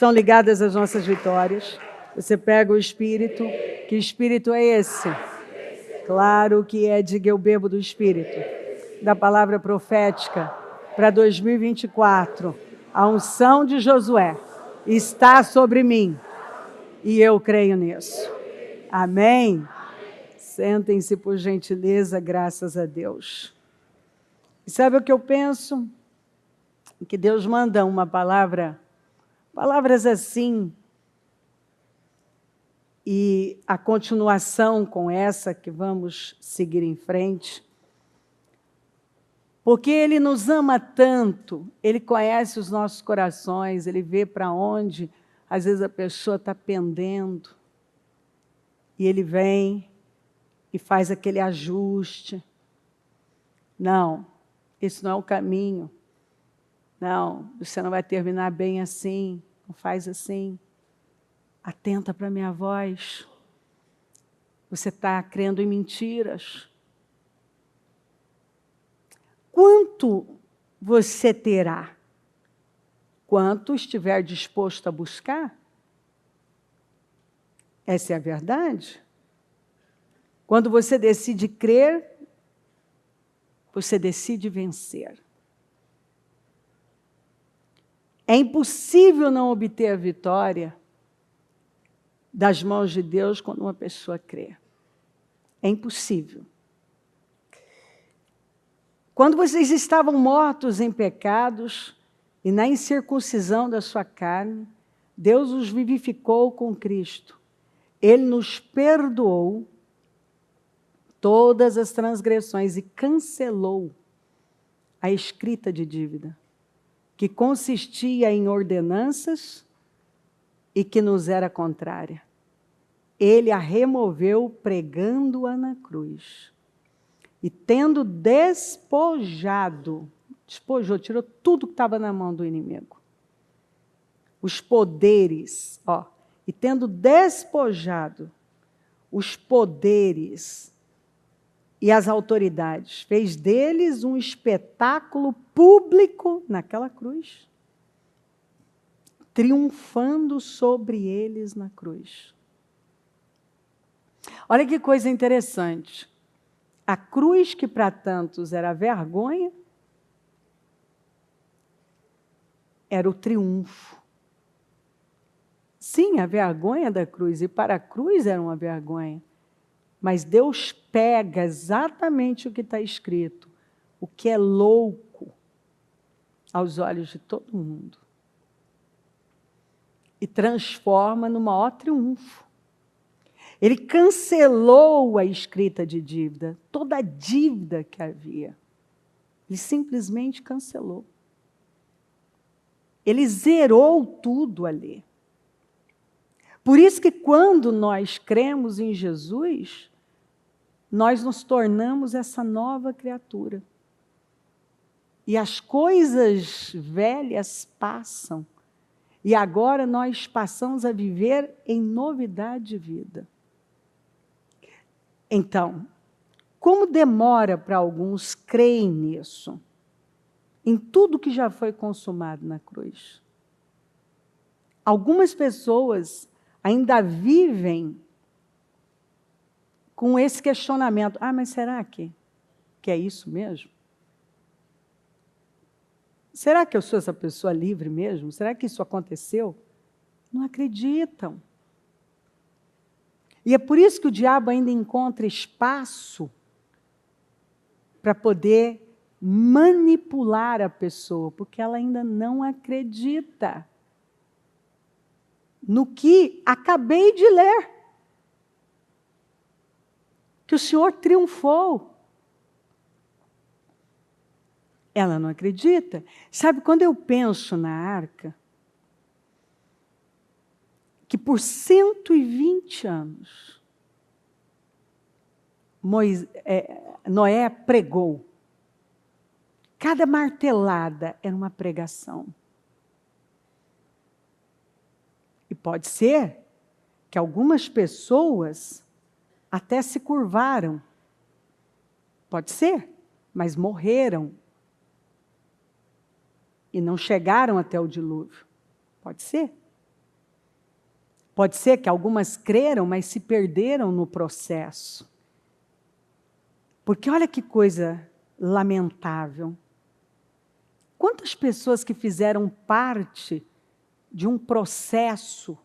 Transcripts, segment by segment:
estão ligadas às nossas vitórias. Você pega o Espírito. Que Espírito é esse? Claro que é, diga eu bebo do Espírito. Da palavra profética para 2024. A unção de Josué está sobre mim. E eu creio nisso. Amém? Sentem-se por gentileza, graças a Deus. E sabe o que eu penso? Que Deus manda uma palavra, palavras assim, e a continuação com essa que vamos seguir em frente, porque Ele nos ama tanto, Ele conhece os nossos corações, Ele vê para onde, às vezes, a pessoa está pendendo, e Ele vem e faz aquele ajuste. Não, esse não é o caminho. Não, você não vai terminar bem assim, não faz assim. Atenta para a minha voz. Você está crendo em mentiras. Quanto você terá? Quanto estiver disposto a buscar? Essa é a verdade. Quando você decide crer, você decide vencer. É impossível não obter a vitória das mãos de Deus quando uma pessoa crê. É impossível. Quando vocês estavam mortos em pecados e na incircuncisão da sua carne, Deus os vivificou com Cristo. Ele nos perdoou todas as transgressões e cancelou a escrita de dívida, que consistia em ordenanças e que nos era contrária. Ele a removeu pregando-a na cruz. E tendo despojou, tirou tudo que estava na mão do inimigo. Os poderes, e tendo despojado os poderes e as autoridades, fez deles um espetáculo público naquela cruz, triunfando sobre eles na cruz. Olha que coisa interessante. A cruz que para tantos era vergonha, era o triunfo. Sim, a vergonha da cruz, e para a cruz era uma vergonha. Mas Deus pega exatamente o que está escrito, o que é louco aos olhos de todo mundo, e transforma no maior triunfo. Ele cancelou a escrita de dívida, toda a dívida que havia. Ele simplesmente cancelou. Ele zerou tudo ali. Por isso que quando nós cremos em Jesus, nós nos tornamos essa nova criatura. E as coisas velhas passam. E agora nós passamos a viver em novidade de vida. Então, como demora para alguns creem nisso? Em tudo que já foi consumado na cruz. Algumas pessoas ainda vivem com esse questionamento. Mas será que é isso mesmo? Será que eu sou essa pessoa livre mesmo? Será que isso aconteceu? Não acreditam. E é por isso que o diabo ainda encontra espaço para poder manipular a pessoa, porque ela ainda não acredita no que acabei de ler. Que o Senhor triunfou. Ela não acredita. Sabe, quando eu penso na arca, que por 120 anos, Noé pregou. Cada martelada era uma pregação. E pode ser que algumas pessoas até se curvaram. Pode ser, mas morreram. E não chegaram até o dilúvio. Pode ser. Pode ser que algumas creram, mas se perderam no processo. Porque olha que coisa lamentável. Quantas pessoas que fizeram parte de um processo,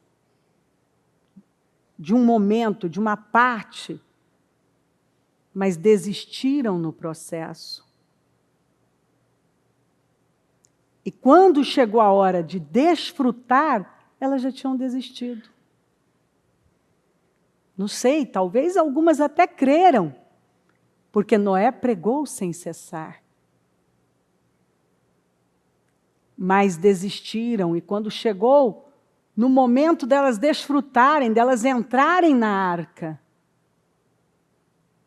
de um momento, de uma parte, mas desistiram no processo. E quando chegou a hora de desfrutar, elas já tinham desistido. Não sei, talvez algumas até creram, porque Noé pregou sem cessar. Mas desistiram, e quando chegou no momento delas desfrutarem, delas entrarem na arca,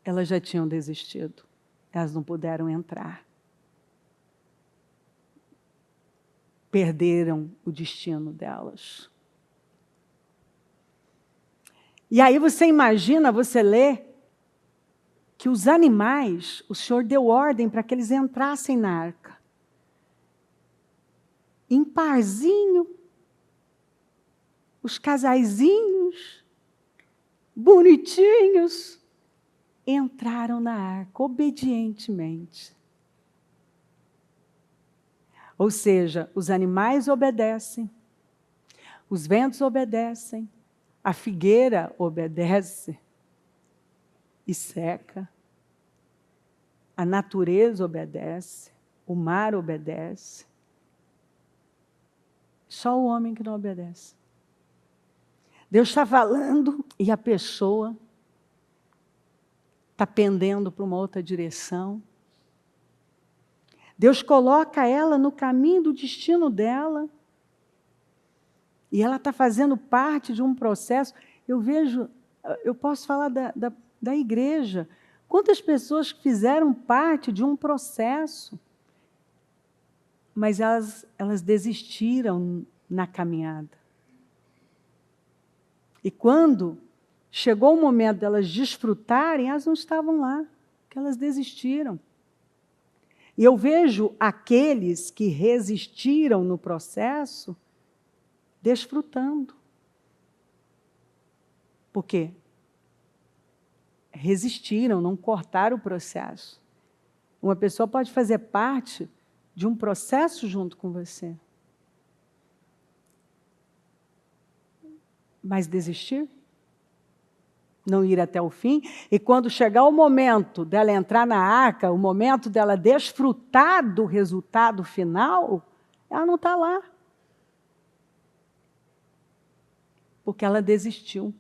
elas já tinham desistido. Elas não puderam entrar. Perderam o destino delas. E aí você imagina, você lê, que os animais, o Senhor deu ordem para que eles entrassem na arca. Em parzinho, os casaizinhos, bonitinhos, entraram na arca, obedientemente. Ou seja, os animais obedecem, os ventos obedecem, a figueira obedece e seca, a natureza obedece, o mar obedece. Só o homem que não obedece. Deus está falando e a pessoa está pendendo para uma outra direção. Deus coloca ela no caminho do destino dela. E ela está fazendo parte de um processo. Eu vejo, eu posso falar da igreja. Quantas pessoas fizeram parte de um processo, mas elas desistiram na caminhada. E quando chegou o momento delas desfrutarem, elas não estavam lá, porque elas desistiram. E eu vejo aqueles que resistiram no processo desfrutando. Por quê? Resistiram, não cortaram o processo. Uma pessoa pode fazer parte de um processo junto com você, mas desistir? Não ir até o fim? E quando chegar o momento dela entrar na arca, o momento dela desfrutar do resultado final, ela não está lá. Porque ela desistiu.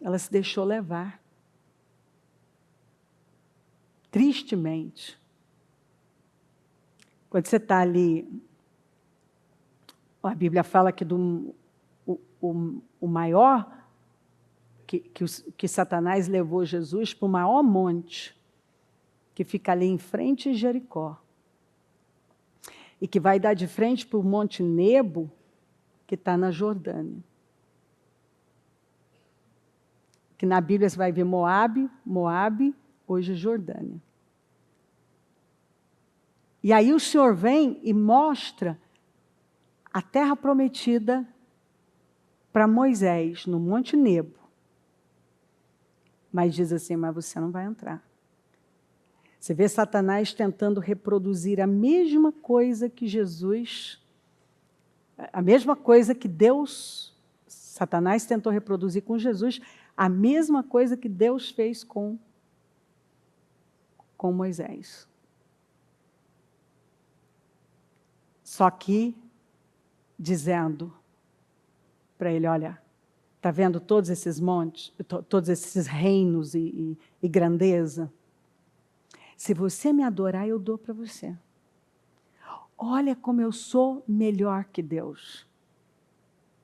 Ela se deixou levar. Tristemente. Quando você está ali, a Bíblia fala que o maior, que Satanás levou Jesus para o maior monte, que fica ali em frente de Jericó, e que vai dar de frente para o Monte Nebo, que está na Jordânia. Que na Bíblia você vai ver Moabe, hoje Jordânia. E aí o Senhor vem e mostra a terra prometida para Moisés, no Monte Nebo. Mas diz assim, mas você não vai entrar. Você vê Satanás tentando reproduzir a mesma coisa que Jesus, a mesma coisa que Deus, Satanás tentou reproduzir com Jesus, a mesma coisa que Deus fez com Moisés. Só que dizendo para ele, olha, está vendo todos esses montes, todos esses reinos e grandeza? Se você me adorar, eu dou para você. Olha como eu sou melhor que Deus.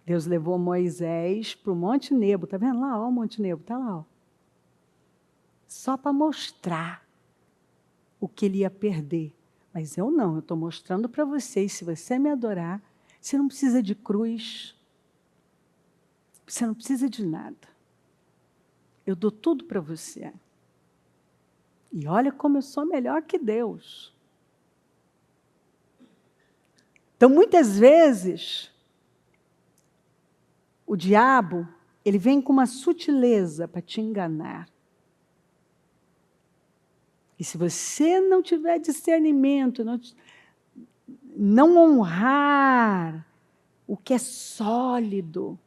Deus levou Moisés para o Monte Nebo, está vendo lá? Ó, o Monte Nebo, está lá. Ó. Só para mostrar o que ele ia perder. Mas eu não, eu estou mostrando para vocês, se você me adorar, você não precisa de cruz, você não precisa de nada. Eu dou tudo para você. E olha como eu sou melhor que Deus. Então, muitas vezes, O diabo, ele vem com uma sutileza para te enganar. E se você não tiver discernimento, não honrar o que é sólido,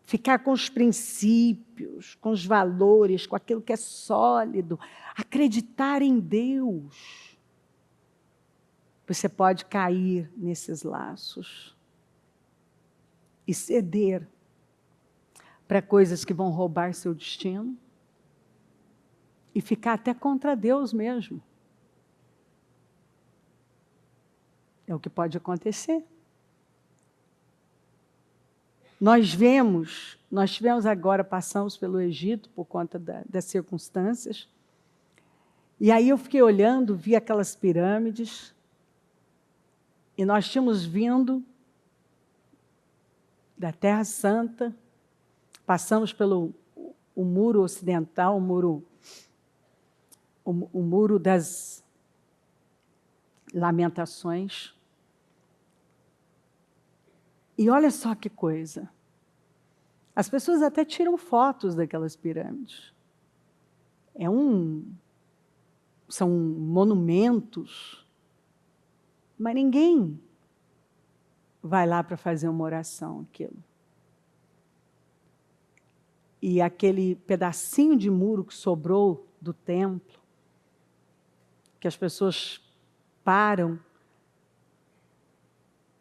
ficar com os princípios, com os valores, com aquilo que é sólido, acreditar em Deus, você pode cair nesses laços e ceder para coisas que vão roubar seu destino e ficar até contra Deus mesmo. É o que pode acontecer. Nós tivemos agora, passamos pelo Egito por conta das circunstâncias, e aí eu fiquei olhando, vi aquelas pirâmides, e nós tínhamos vindo da Terra Santa, passamos pelo o muro ocidental, o muro das Lamentações. E olha só que coisa. As pessoas até tiram fotos daquelas pirâmides. São monumentos, mas ninguém vai lá para fazer uma oração, aquilo. E aquele pedacinho de muro que sobrou do templo, que as pessoas param,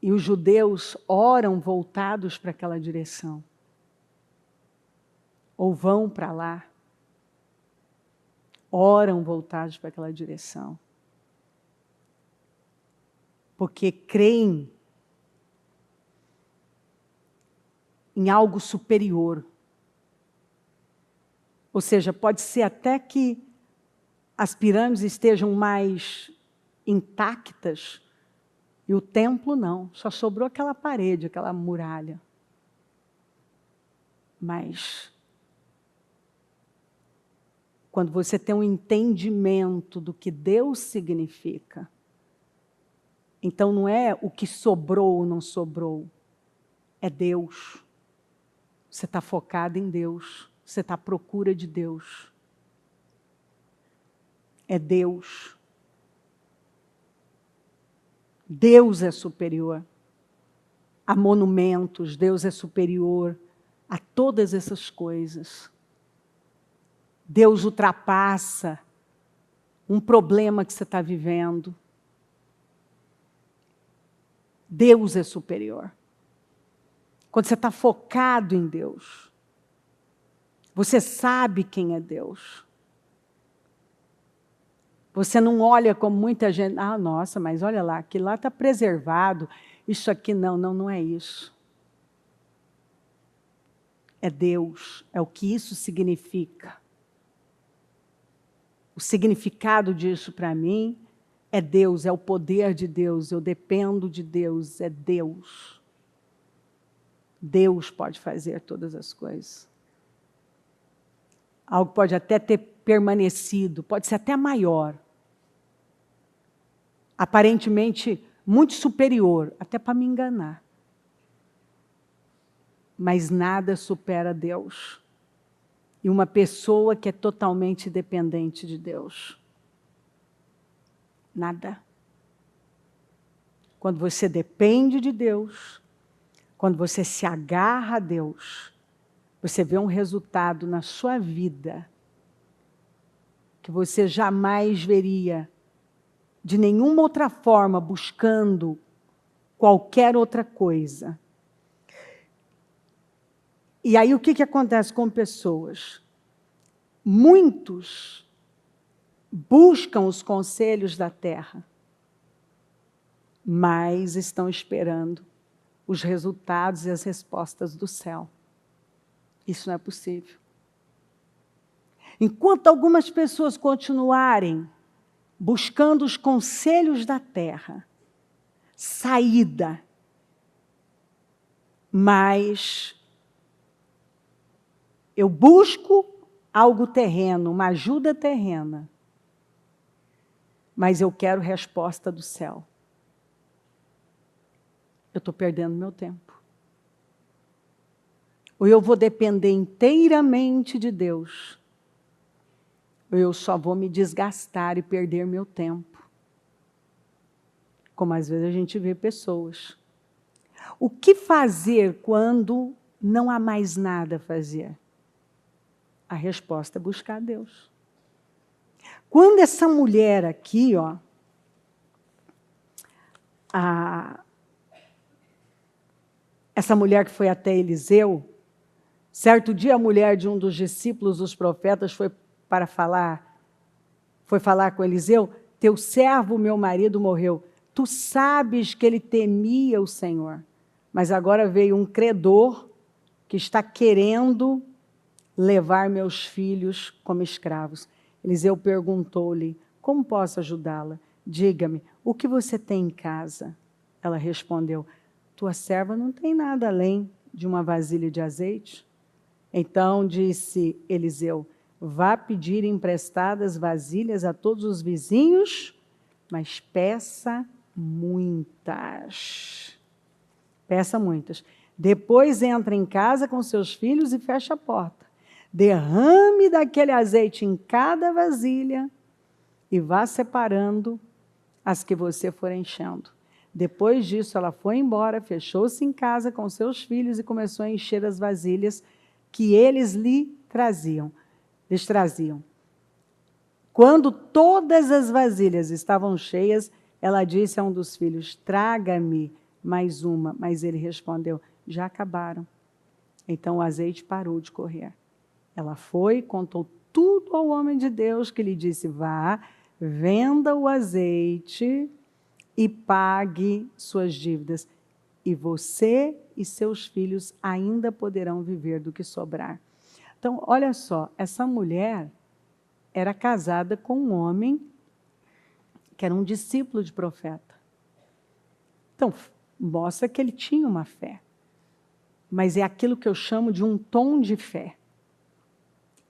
e os judeus oram voltados para aquela direção. Ou vão para lá. Oram voltados para aquela direção. Porque creem em algo superior. Ou seja, pode ser até que as pirâmides estejam mais intactas, e o templo não, só sobrou aquela parede, aquela muralha. Mas, quando você tem um entendimento do que Deus significa, então não é o que sobrou ou não sobrou, é Deus. Você está focado em Deus, você está à procura de Deus. É Deus. Deus é superior a monumentos, Deus é superior a todas essas coisas. Deus ultrapassa um problema que você está vivendo. Deus é superior. Quando você está focado em Deus, você sabe quem é Deus. Você não olha como muita gente, nossa, mas olha lá, aquilo lá está preservado, isso aqui não é isso. É Deus, é o que isso significa. O significado disso para mim é Deus, é o poder de Deus, eu dependo de Deus, é Deus. Deus pode fazer todas as coisas. Algo pode até ter permanecido, pode ser até maior. Aparentemente muito superior, até para me enganar. Mas nada supera Deus. E uma pessoa que é totalmente dependente de Deus. Nada. Quando você depende de Deus, quando você se agarra a Deus, você vê um resultado na sua vida que você jamais veria de nenhuma outra forma, buscando qualquer outra coisa. E aí o que acontece com pessoas? Muitos buscam os conselhos da terra, mas estão esperando os resultados e as respostas do céu. Isso não é possível. Enquanto algumas pessoas continuarem buscando os conselhos da terra, saída, mas eu busco algo terreno, uma ajuda terrena, mas eu quero resposta do céu. Eu estou perdendo meu tempo. Ou eu vou depender inteiramente de Deus, ou eu só vou me desgastar e perder meu tempo. Como às vezes a gente vê pessoas. O que fazer quando não há mais nada a fazer? A resposta é buscar Deus. Quando essa mulher aqui, ó, essa mulher que foi até Eliseu, certo dia a mulher de um dos discípulos dos profetas foi falar com Eliseu: teu servo, meu marido, morreu. Tu sabes que ele temia o Senhor, mas agora veio um credor que está querendo levar meus filhos como escravos. Eliseu perguntou-lhe: como posso ajudá-la? Diga-me, o que você tem em casa? Ela respondeu: tua serva não tem nada além de uma vasilha de azeite. Então disse Eliseu: vá pedir emprestadas vasilhas a todos os vizinhos, mas peça muitas. Peça muitas. Depois entra em casa com seus filhos e fecha a porta. Derrame daquele azeite em cada vasilha e vá separando as que você for enchendo. Depois disso, ela foi embora, fechou-se em casa com seus filhos e começou a encher as vasilhas que eles lhes traziam. Quando todas as vasilhas estavam cheias, ela disse a um dos filhos: traga-me mais uma. Mas ele respondeu: já acabaram. Então o azeite parou de correr. Ela foi, contou tudo ao homem de Deus, que lhe disse: vá, venda o azeite e pague suas dívidas, e você e seus filhos ainda poderão viver do que sobrar. Então, olha só, essa mulher era casada com um homem que era um discípulo de profeta. Então, mostra que ele tinha uma fé. Mas é aquilo que eu chamo de um tom de fé.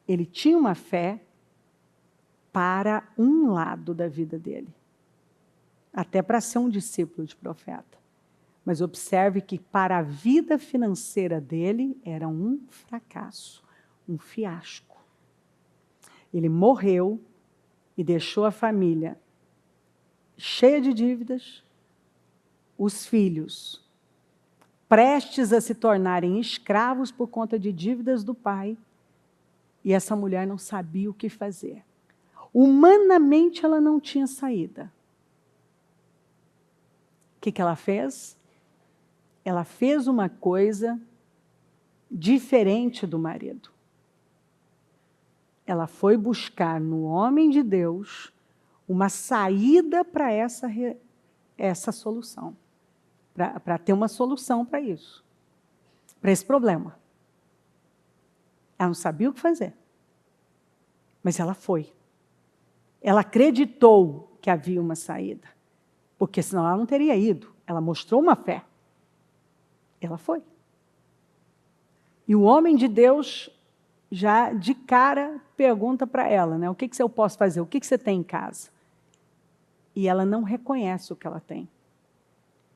Ele tinha uma fé para um lado da vida dele. Até para ser um discípulo de profeta. Mas observe que para a vida financeira dele era um fracasso, um fiasco. Ele morreu e deixou a família cheia de dívidas, os filhos prestes a se tornarem escravos por conta de dívidas do pai, e essa mulher não sabia o que fazer. Humanamente ela não tinha saída. O que ela fez? Ela fez uma coisa diferente do marido. Ela foi buscar no homem de Deus uma saída para essa solução. Para ter uma solução para isso. Para esse problema. Ela não sabia o que fazer. Mas ela foi. Ela acreditou que havia uma saída. Porque senão ela não teria ido. Ela mostrou uma fé. Ela foi. E o homem de Deus, já de cara, pergunta para ela, né? O que eu posso fazer? O que você tem em casa? E ela não reconhece o que ela tem.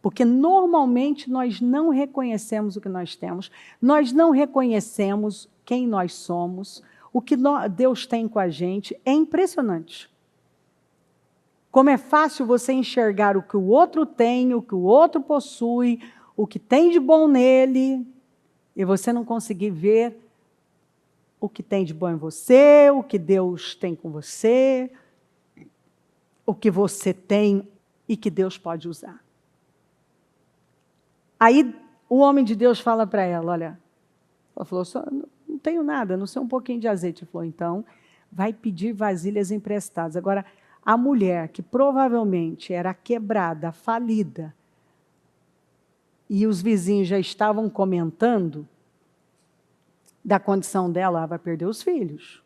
Porque normalmente nós não reconhecemos o que nós temos, nós não reconhecemos quem nós somos, o que Deus tem com a gente. É impressionante. Como é fácil você enxergar o que o outro tem, o que o outro possui, o que tem de bom nele, e você não conseguir ver o que tem de bom em você, o que Deus tem com você, o que você tem e que Deus pode usar. Aí o homem de Deus fala para ela, olha, ela falou, não tenho nada, não sei um pouquinho de azeite. Ele falou, então, vai pedir vasilhas emprestadas. Agora, a mulher que provavelmente era quebrada, falida, e os vizinhos já estavam comentando da condição dela, ela vai perder os filhos.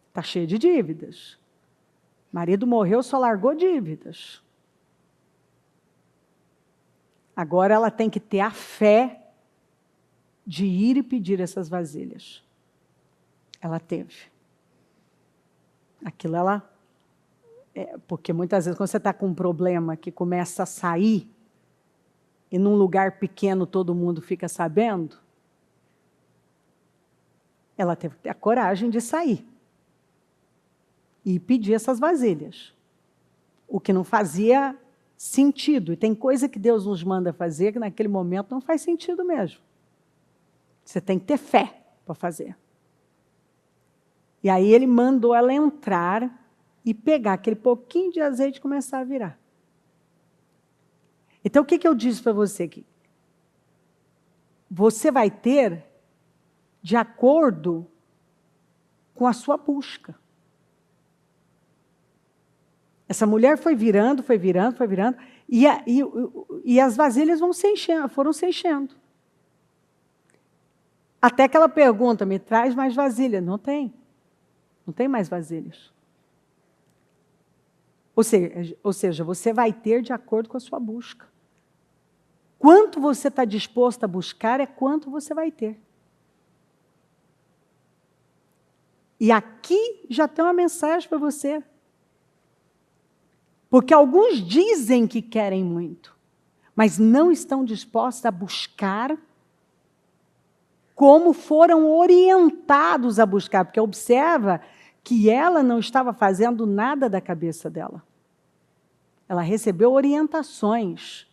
Está cheia de dívidas. Marido morreu, só largou dívidas. Agora ela tem que ter a fé de ir e pedir essas vasilhas. Ela teve. Aquilo ela... porque muitas vezes quando você está com um problema que começa a sair, e num lugar pequeno todo mundo fica sabendo, Ela teve que ter a coragem de sair e pedir essas vasilhas. O que não fazia sentido. E tem coisa que Deus nos manda fazer que naquele momento não faz sentido mesmo. Você tem que ter fé para fazer. E aí ele mandou ela entrar e pegar aquele pouquinho de azeite e começar a virar. Então, o que eu disse para você aqui? Você vai ter de acordo com a sua busca. Essa mulher foi virando, e as vasilhas foram se enchendo. Até que ela pergunta, me traz mais vasilha. Não tem mais vasilhas. Ou seja, você vai ter de acordo com a sua busca. Quanto você está disposto a buscar é quanto você vai ter. E aqui já tem uma mensagem para você. Porque alguns dizem que querem muito, mas não estão dispostos a buscar como foram orientados a buscar. Porque observa que ela não estava fazendo nada da cabeça dela. Ela recebeu orientações.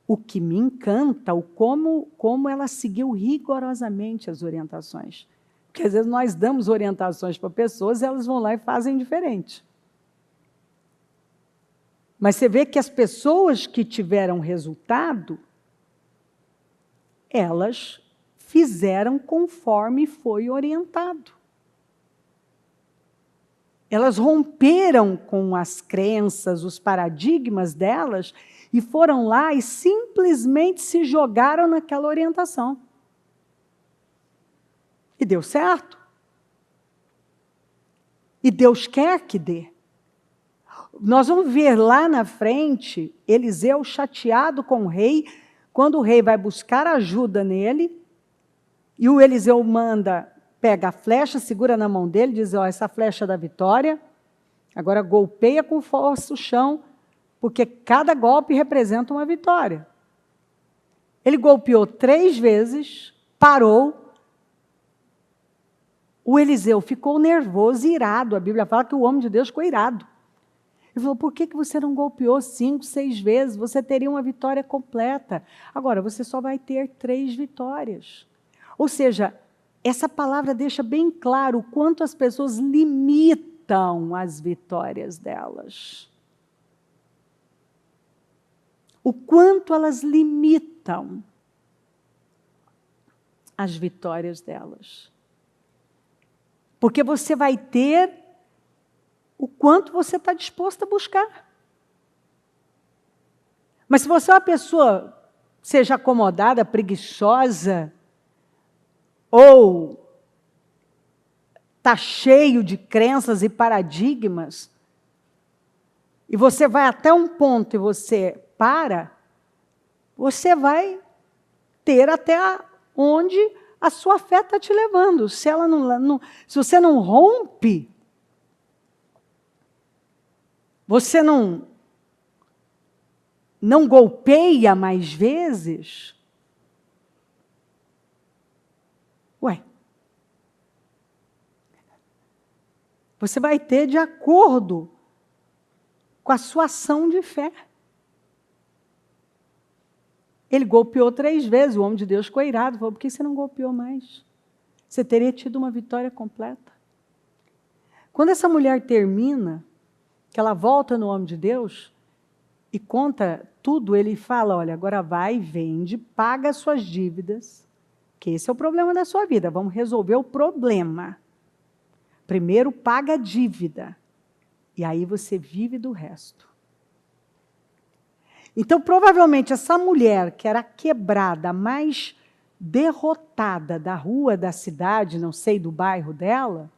O que me encanta, como ela seguiu rigorosamente as orientações. Porque às vezes nós damos orientações para pessoas e elas vão lá e fazem diferente. Mas você vê que as pessoas que tiveram resultado, elas fizeram conforme foi orientado. Elas romperam com as crenças, os paradigmas delas, e foram lá e simplesmente se jogaram naquela orientação. E deu certo. E Deus quer que dê. Nós vamos ver lá na frente, Eliseu chateado com o rei, quando o rei vai buscar ajuda nele, e o Eliseu pega a flecha, segura na mão dele, diz, essa flecha da vitória, agora golpeia com força o chão, porque cada golpe representa uma vitória. Ele golpeou 3 vezes, parou. O Eliseu ficou nervoso e irado. A Bíblia fala que o homem de Deus ficou irado. Ele falou, por que você não golpeou 5, 6 vezes? Você teria uma vitória completa. Agora, você só vai ter 3 vitórias. Ou seja, essa palavra deixa bem claro o quanto as pessoas limitam as vitórias delas. O quanto elas limitam as vitórias delas. Porque você vai ter o quanto você está disposto a buscar. Mas se você é uma pessoa, seja acomodada, preguiçosa, ou está cheio de crenças e paradigmas, e você vai até um ponto e você para, você vai ter até onde a sua fé está te levando. Se você não rompe, você não golpeia mais vezes, você vai ter de acordo com a sua ação de fé. Ele golpeou 3 vezes, o homem de Deus ficou irado, falou, por que você não golpeou mais? Você teria tido uma vitória completa. Quando essa mulher termina, que ela volta no homem de Deus e conta tudo, ele fala, olha, agora vai, vende, paga as suas dívidas, que esse é o problema da sua vida, vamos resolver o problema. Primeiro paga a dívida, e aí você vive do resto. Então, provavelmente, essa mulher, que era quebrada, mais derrotada da rua, da cidade, não sei, do bairro dela,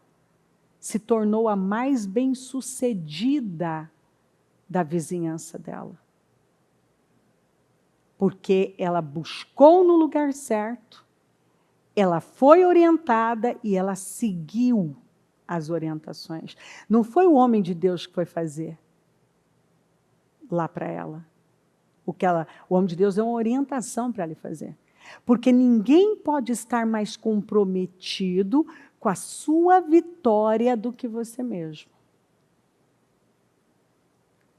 se tornou a mais bem-sucedida da vizinhança dela. Porque ela buscou no lugar certo, ela foi orientada e ela seguiu as orientações. Não foi o homem de Deus que foi fazer lá para ela. O homem de Deus deu uma orientação para ele fazer. Porque ninguém pode estar mais comprometido com a sua vitória do que você mesmo.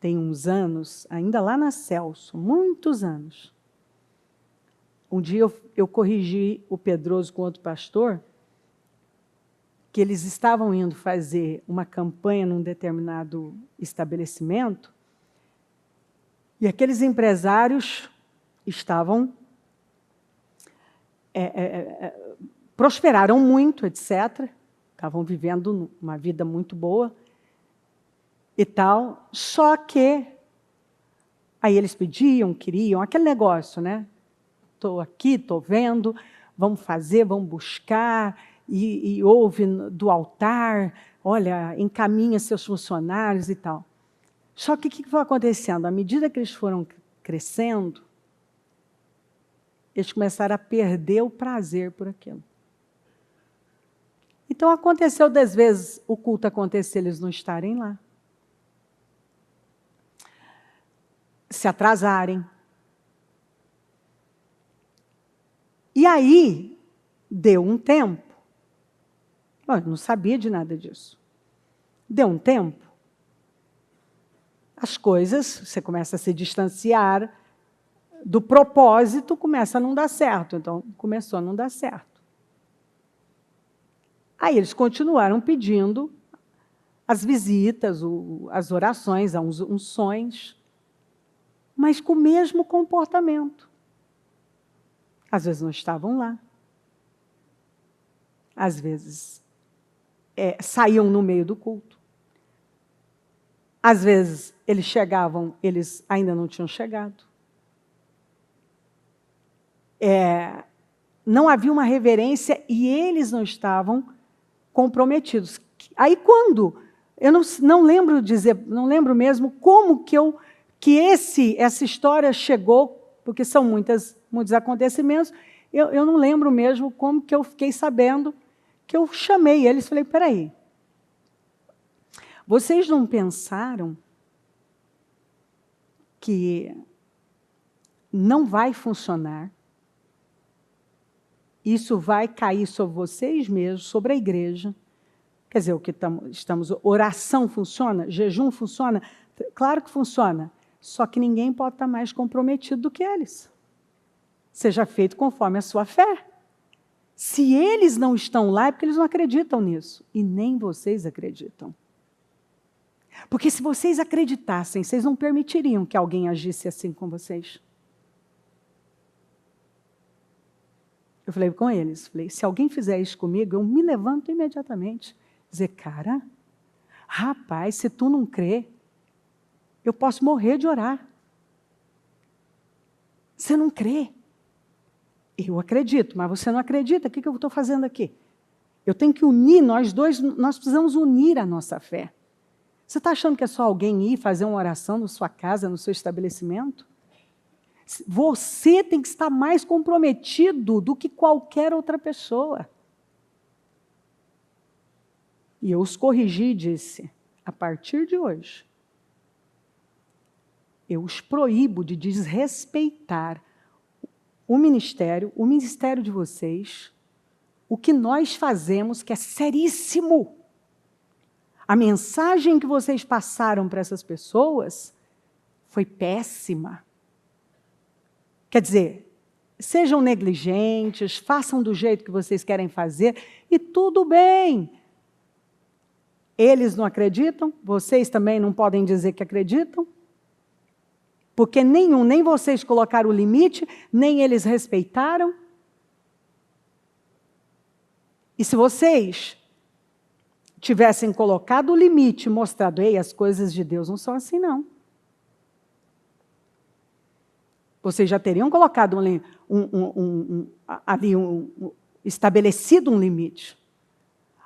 Tem uns anos, ainda lá na Celso, muitos anos, um dia eu corrigi o Pedroso com outro pastor, que eles estavam indo fazer uma campanha num determinado estabelecimento, e aqueles empresários estavam, prosperaram muito, etc. Estavam vivendo uma vida muito boa e tal, só que aí eles pediam, queriam, aquele negócio, né? Estou aqui, estou vendo, vamos fazer, vamos buscar, e ouve do altar, olha, encaminha seus funcionários e tal. Só que o que foi acontecendo? À medida que eles foram crescendo, eles começaram a perder o prazer por aquilo. Então, aconteceu 10 vezes o culto acontecer, eles não estarem lá. Se atrasarem. E aí, deu um tempo. Eu não sabia de nada disso. Deu um tempo. As coisas, você começa a se distanciar do propósito, começa a não dar certo. Então, começou a não dar certo. Aí eles continuaram pedindo as visitas, as orações, as unções, mas com o mesmo comportamento. Às vezes não estavam lá. Às vezes saíam no meio do culto. Às vezes eles chegavam, eles ainda não tinham chegado. Não havia uma reverência e eles não estavam comprometidos. Aí quando, eu não lembro dizer, não lembro mesmo como que essa história chegou, porque são muitos acontecimentos, eu não lembro mesmo como que eu fiquei sabendo, que eu chamei eles e falei, peraí, vocês não pensaram que não vai funcionar, isso vai cair sobre vocês mesmos, sobre a igreja. Quer dizer, o que oração funciona? Jejum funciona? Claro que funciona. Só que ninguém pode estar mais comprometido do que eles. Seja feito conforme a sua fé. Se eles não estão lá, é porque eles não acreditam nisso. E nem vocês acreditam. Porque se vocês acreditassem, vocês não permitiriam que alguém agisse assim com vocês. Eu falei com eles, se alguém fizer isso comigo, eu me levanto imediatamente. Dizer, cara, rapaz, se tu não crê, eu posso morrer de orar. Você não crê? Eu acredito, mas você não acredita, o que eu estou fazendo aqui? Eu tenho que unir, nós dois, nós precisamos unir a nossa fé. Você está achando que é só alguém ir fazer uma oração na sua casa, no seu estabelecimento? Você tem que estar mais comprometido do que qualquer outra pessoa. E eu os corrigi e disse, a partir de hoje, eu os proíbo de desrespeitar o ministério de vocês, o que nós fazemos, que é seríssimo. A mensagem que vocês passaram para essas pessoas foi péssima. Quer dizer, sejam negligentes, façam do jeito que vocês querem fazer, e tudo bem. Eles não acreditam, vocês também não podem dizer que acreditam, porque nem vocês colocaram o limite, nem eles respeitaram. E se vocês tivessem colocado o limite, mostrado, ei, as coisas de Deus não são assim, não. Vocês já teriam colocado estabelecido um limite.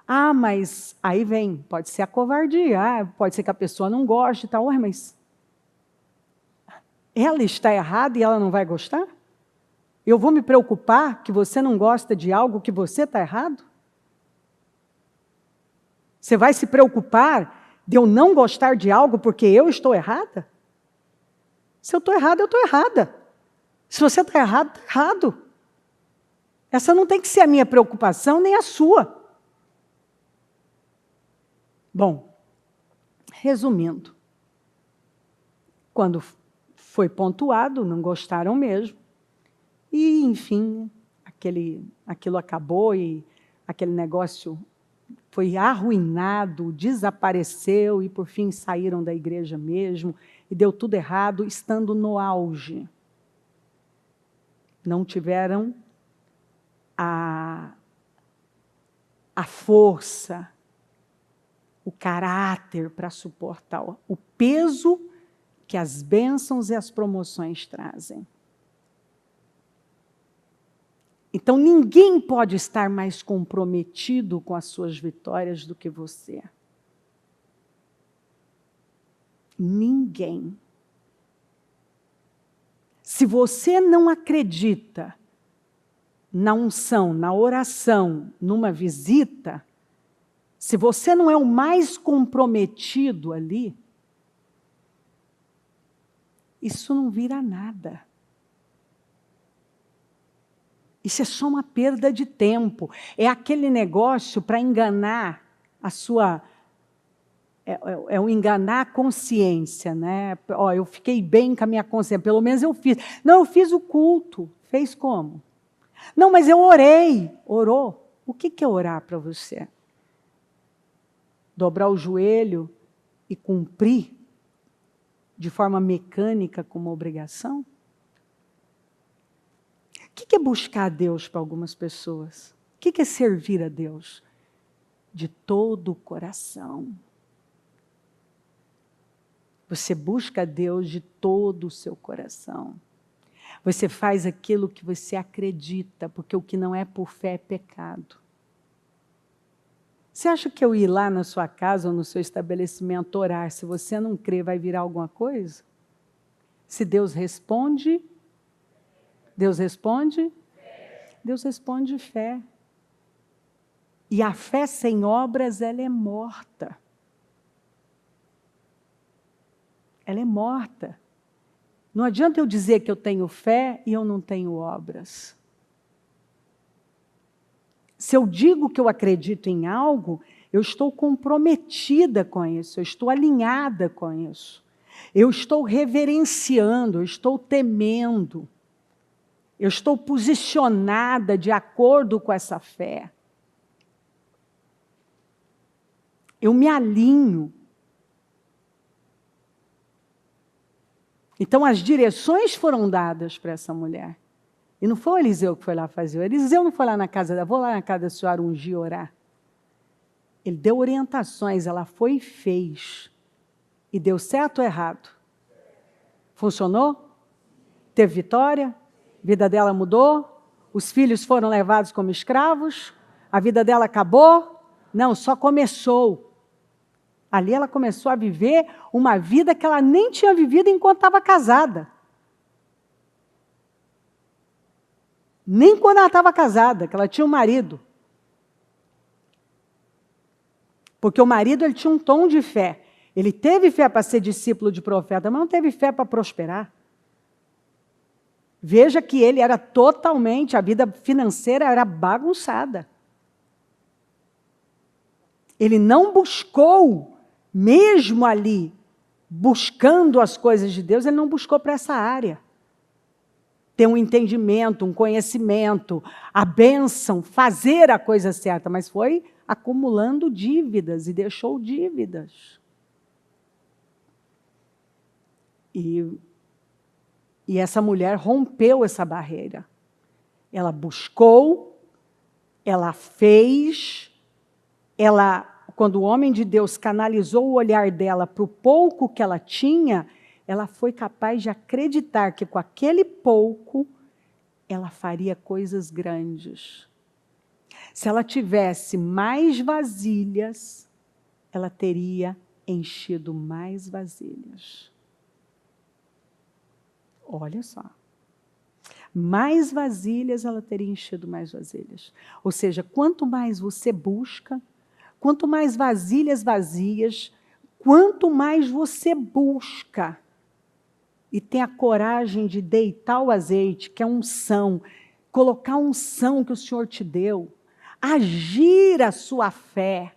Ah, mas aí vem, pode ser a covardia, pode ser que a pessoa não goste e tal, mas ela está errada e ela não vai gostar? Eu vou me preocupar que você não gosta de algo que você está errado? Você vai se preocupar de eu não gostar de algo porque eu estou errada? Se eu estou errada, eu estou errada. Se você está errado, está errado. Essa não tem que ser a minha preocupação, nem a sua. Bom, resumindo, quando foi pontuado, não gostaram mesmo, e, enfim, aquilo acabou e aquele negócio foi arruinado, desapareceu e, por fim, saíram da igreja mesmo e deu tudo errado, estando no auge. Não tiveram a força, o caráter para suportar o peso que as bênçãos e as promoções trazem. Então, ninguém pode estar mais comprometido com as suas vitórias do que você. Ninguém. Se você não acredita na unção, na oração, numa visita, se você não é o mais comprometido ali, isso não vira nada. Isso é só uma perda de tempo. É aquele negócio para enganar a sua... É o enganar a consciência, né? Ó, eu fiquei bem com a minha consciência, pelo menos eu fiz. Não, eu fiz o culto. Fez como? Não, mas eu orei. Orou? O que é orar para você? Dobrar o joelho e cumprir de forma mecânica como obrigação? O que é buscar a Deus para algumas pessoas? O que é servir a Deus? De todo o coração. Você busca a Deus de todo o seu coração. Você faz aquilo que você acredita, porque o que não é por fé é pecado. Você acha que eu ir lá na sua casa ou no seu estabelecimento orar, se você não crer, vai virar alguma coisa? Se Deus responde... Deus responde? Deus responde fé. E a fé sem obras, ela é morta. Ela é morta. Não adianta eu dizer que eu tenho fé e eu não tenho obras. Se eu digo que eu acredito em algo, eu estou comprometida com isso, eu estou alinhada com isso. Eu estou reverenciando, eu estou temendo. Eu estou posicionada de acordo com essa fé. Eu me alinho. Então, as direções foram dadas para essa mulher. E não foi o Eliseu que foi lá fazer. O Eliseu não foi lá na casa dela, vou lá na casa da senhora ungir, orar. Ele deu orientações, ela foi e fez. E deu certo ou errado? Funcionou? Teve vitória? A vida dela mudou? Os filhos foram levados como escravos? A vida dela acabou? Não, só começou. Ali ela começou a viver uma vida que ela nem tinha vivido enquanto estava casada. Nem quando ela estava casada, que ela tinha um marido. Porque o marido ele tinha um tom de fé. Ele teve fé para ser discípulo de profeta, mas não teve fé para prosperar. Veja que ele era totalmente, a vida financeira era bagunçada. Ele não buscou, mesmo ali, buscando as coisas de Deus, ele não buscou para essa área. Ter um entendimento, um conhecimento, a bênção, fazer a coisa certa, mas foi acumulando dívidas e deixou dívidas. E essa mulher rompeu essa barreira. Ela buscou, ela fez, quando o homem de Deus canalizou o olhar dela para o pouco que ela tinha, ela foi capaz de acreditar que com aquele pouco, ela faria coisas grandes. Se ela tivesse mais vasilhas, ela teria enchido mais vasilhas. Olha só. Mais vasilhas, ela teria enchido mais vasilhas. Ou seja, quanto mais você busca, quanto mais vasilhas vazias, quanto mais você busca e tem a coragem de deitar o azeite, que é unção, colocar a unção que o Senhor te deu, agir a sua fé,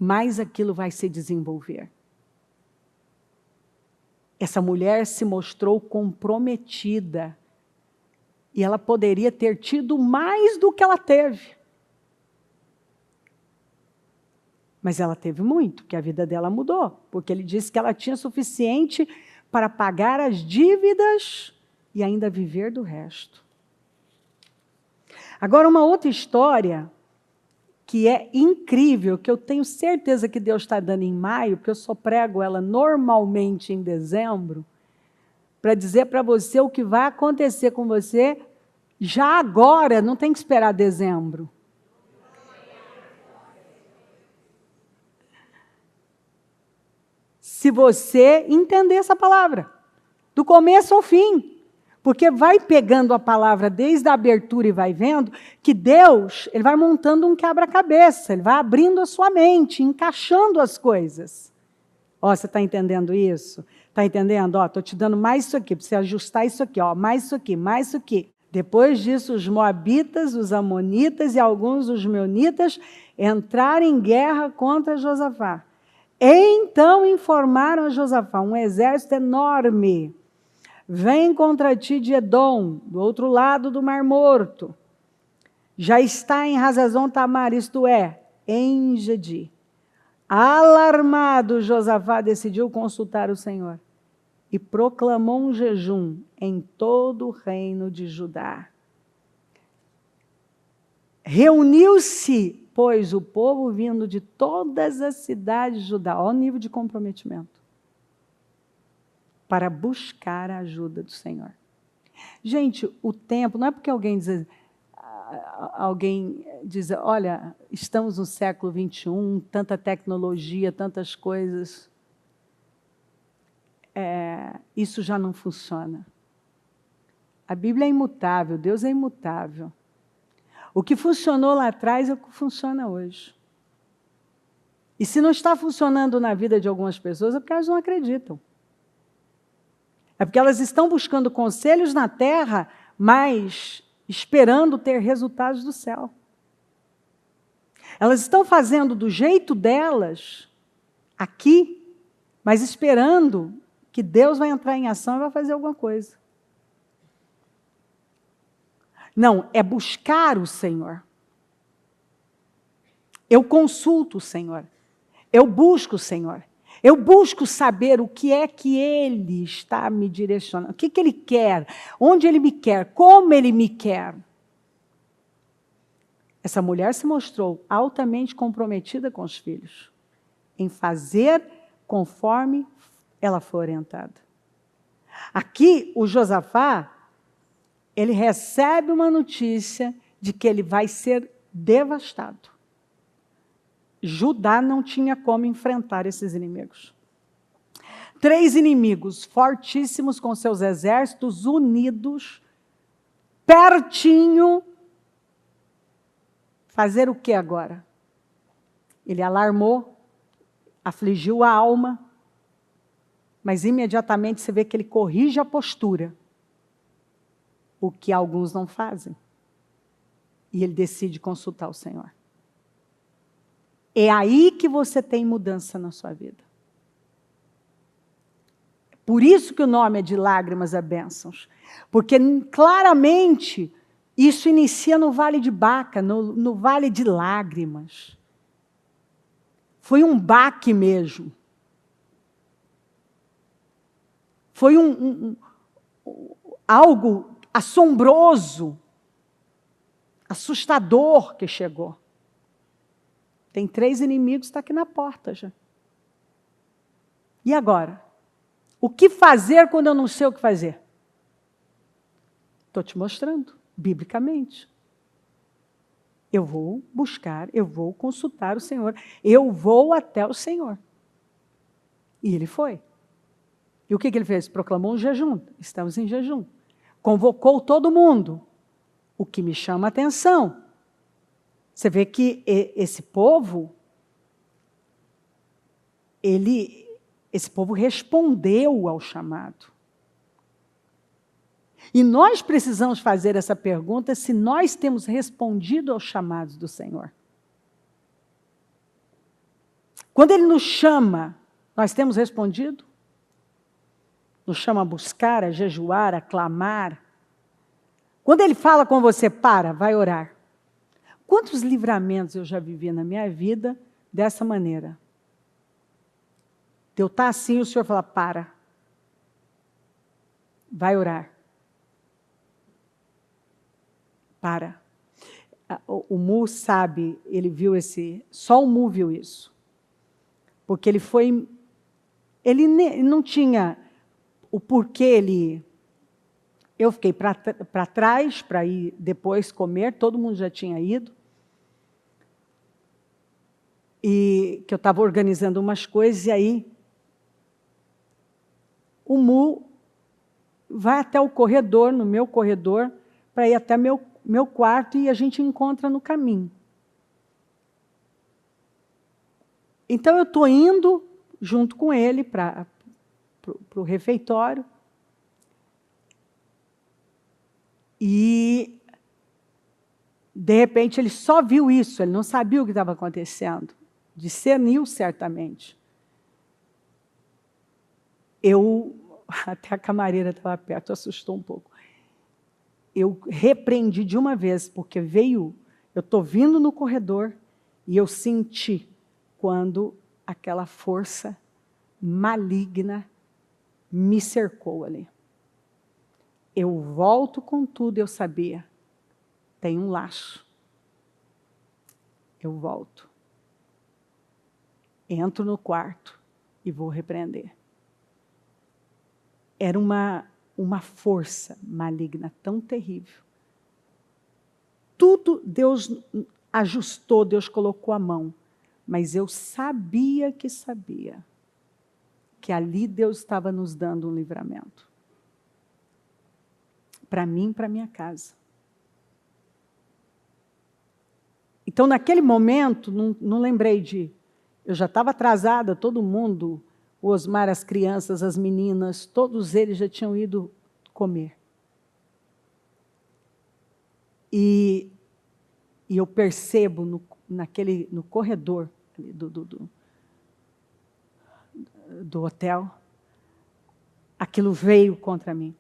mais aquilo vai se desenvolver. Essa mulher se mostrou comprometida. E ela poderia ter tido mais do que ela teve. Mas ela teve muito, porque a vida dela mudou. Porque ele disse que ela tinha suficiente para pagar as dívidas e ainda viver do resto. Agora, uma outra história que é incrível, que eu tenho certeza que Deus está dando em maio, porque eu só prego ela normalmente em dezembro, para dizer para você o que vai acontecer com você já agora, não tem que esperar dezembro. Se você entender essa palavra, do começo ao fim, porque vai pegando a palavra desde a abertura e vai vendo que Deus, ele vai montando um quebra-cabeça, ele vai abrindo a sua mente, encaixando as coisas. Ó, você está entendendo isso? Está entendendo? Ó, estou te dando mais isso aqui, para você ajustar isso aqui, ó, mais isso aqui, mais isso aqui. Depois disso, os moabitas, os amonitas e alguns dos meunitas entraram em guerra contra Josafá. Então informaram a Josafá, um exército enorme vem contra ti de Edom, do outro lado do Mar Morto. Já está em Hazazon Tamar, isto é, em Engedi. Alarmado, Josafá decidiu consultar o Senhor e proclamou um jejum em todo o reino de Judá. Reuniu-se, pois, o povo vindo de todas as cidades de Judá, ao nível de comprometimento, para buscar a ajuda do Senhor. Gente, o tempo, não é porque alguém diz, olha, estamos no século XXI, tanta tecnologia, tantas coisas, isso já não funciona. A Bíblia é imutável, Deus é imutável. O que funcionou lá atrás é o que funciona hoje. E se não está funcionando na vida de algumas pessoas, é porque elas não acreditam. É porque elas estão buscando conselhos na terra, mas esperando ter resultados do céu. Elas estão fazendo do jeito delas, aqui, mas esperando que Deus vai entrar em ação e vai fazer alguma coisa. Não, é buscar o Senhor. Eu consulto o Senhor. Eu busco o Senhor. Eu busco saber o que é que Ele está me direcionando. O que Ele quer, onde Ele me quer, como Ele me quer. Essa mulher se mostrou altamente comprometida com os filhos, em fazer conforme ela foi orientada. Aqui, o Josafá, ele recebe uma notícia de que ele vai ser devastado. Judá não tinha como enfrentar esses inimigos. 3 inimigos fortíssimos com seus exércitos unidos, pertinho. Fazer o que agora? Ele alarmou, afligiu a alma, mas imediatamente você vê que ele corrige a postura. O que alguns não fazem. E ele decide consultar o Senhor. É aí que você tem mudança na sua vida. Por isso que o nome é de lágrimas a bênçãos. Porque claramente isso inicia no Vale de Baca, no Vale de Lágrimas. Foi um baque mesmo. Foi algo assombroso, assustador que chegou. Tem 3 inimigos, está aqui na porta já. E agora? O que fazer quando eu não sei o que fazer? Estou te mostrando, biblicamente. Eu vou buscar, eu vou consultar o Senhor, eu vou até o Senhor. E ele foi. E o que ele fez? Proclamou um jejum, estamos em jejum. Convocou todo mundo. O que me chama a atenção, você vê que esse povo, esse povo respondeu ao chamado. E nós precisamos fazer essa pergunta se nós temos respondido aos chamados do Senhor. Quando Ele nos chama, nós temos respondido? Nos chama a buscar, a jejuar, a clamar. Quando Ele fala com você, para, vai orar. Quantos livramentos eu já vivi na minha vida dessa maneira? De eu estar assim, o Senhor fala, para. Vai orar. Para. O Mu sabe, ele viu só o Mu viu isso. Porque ele não tinha o porquê eu fiquei para trás, para ir depois comer, todo mundo já tinha ido. E que eu estava organizando umas coisas, e aí o Mu vai até o corredor, no meu corredor, para ir até meu quarto, e a gente encontra no caminho. Então eu estou indo junto com ele para o refeitório, e de repente ele só viu isso, ele não sabia o que estava acontecendo, discerniu certamente. Até a camareira estava perto, assustou um pouco. Eu repreendi de uma vez, porque eu estou vindo no corredor e eu senti quando aquela força maligna me cercou ali. Eu volto com tudo, eu sabia, tem um laço. Eu volto. Entro no quarto e vou repreender. Era uma força maligna tão terrível. Tudo Deus ajustou, Deus colocou a mão. Mas eu sabia que ali Deus estava nos dando um livramento. Para mim, para minha casa. Então, naquele momento, não lembrei eu já estava atrasada, todo mundo, o Osmar, as crianças, as meninas, todos eles já tinham ido comer. E eu percebo no corredor do hotel, aquilo veio contra mim.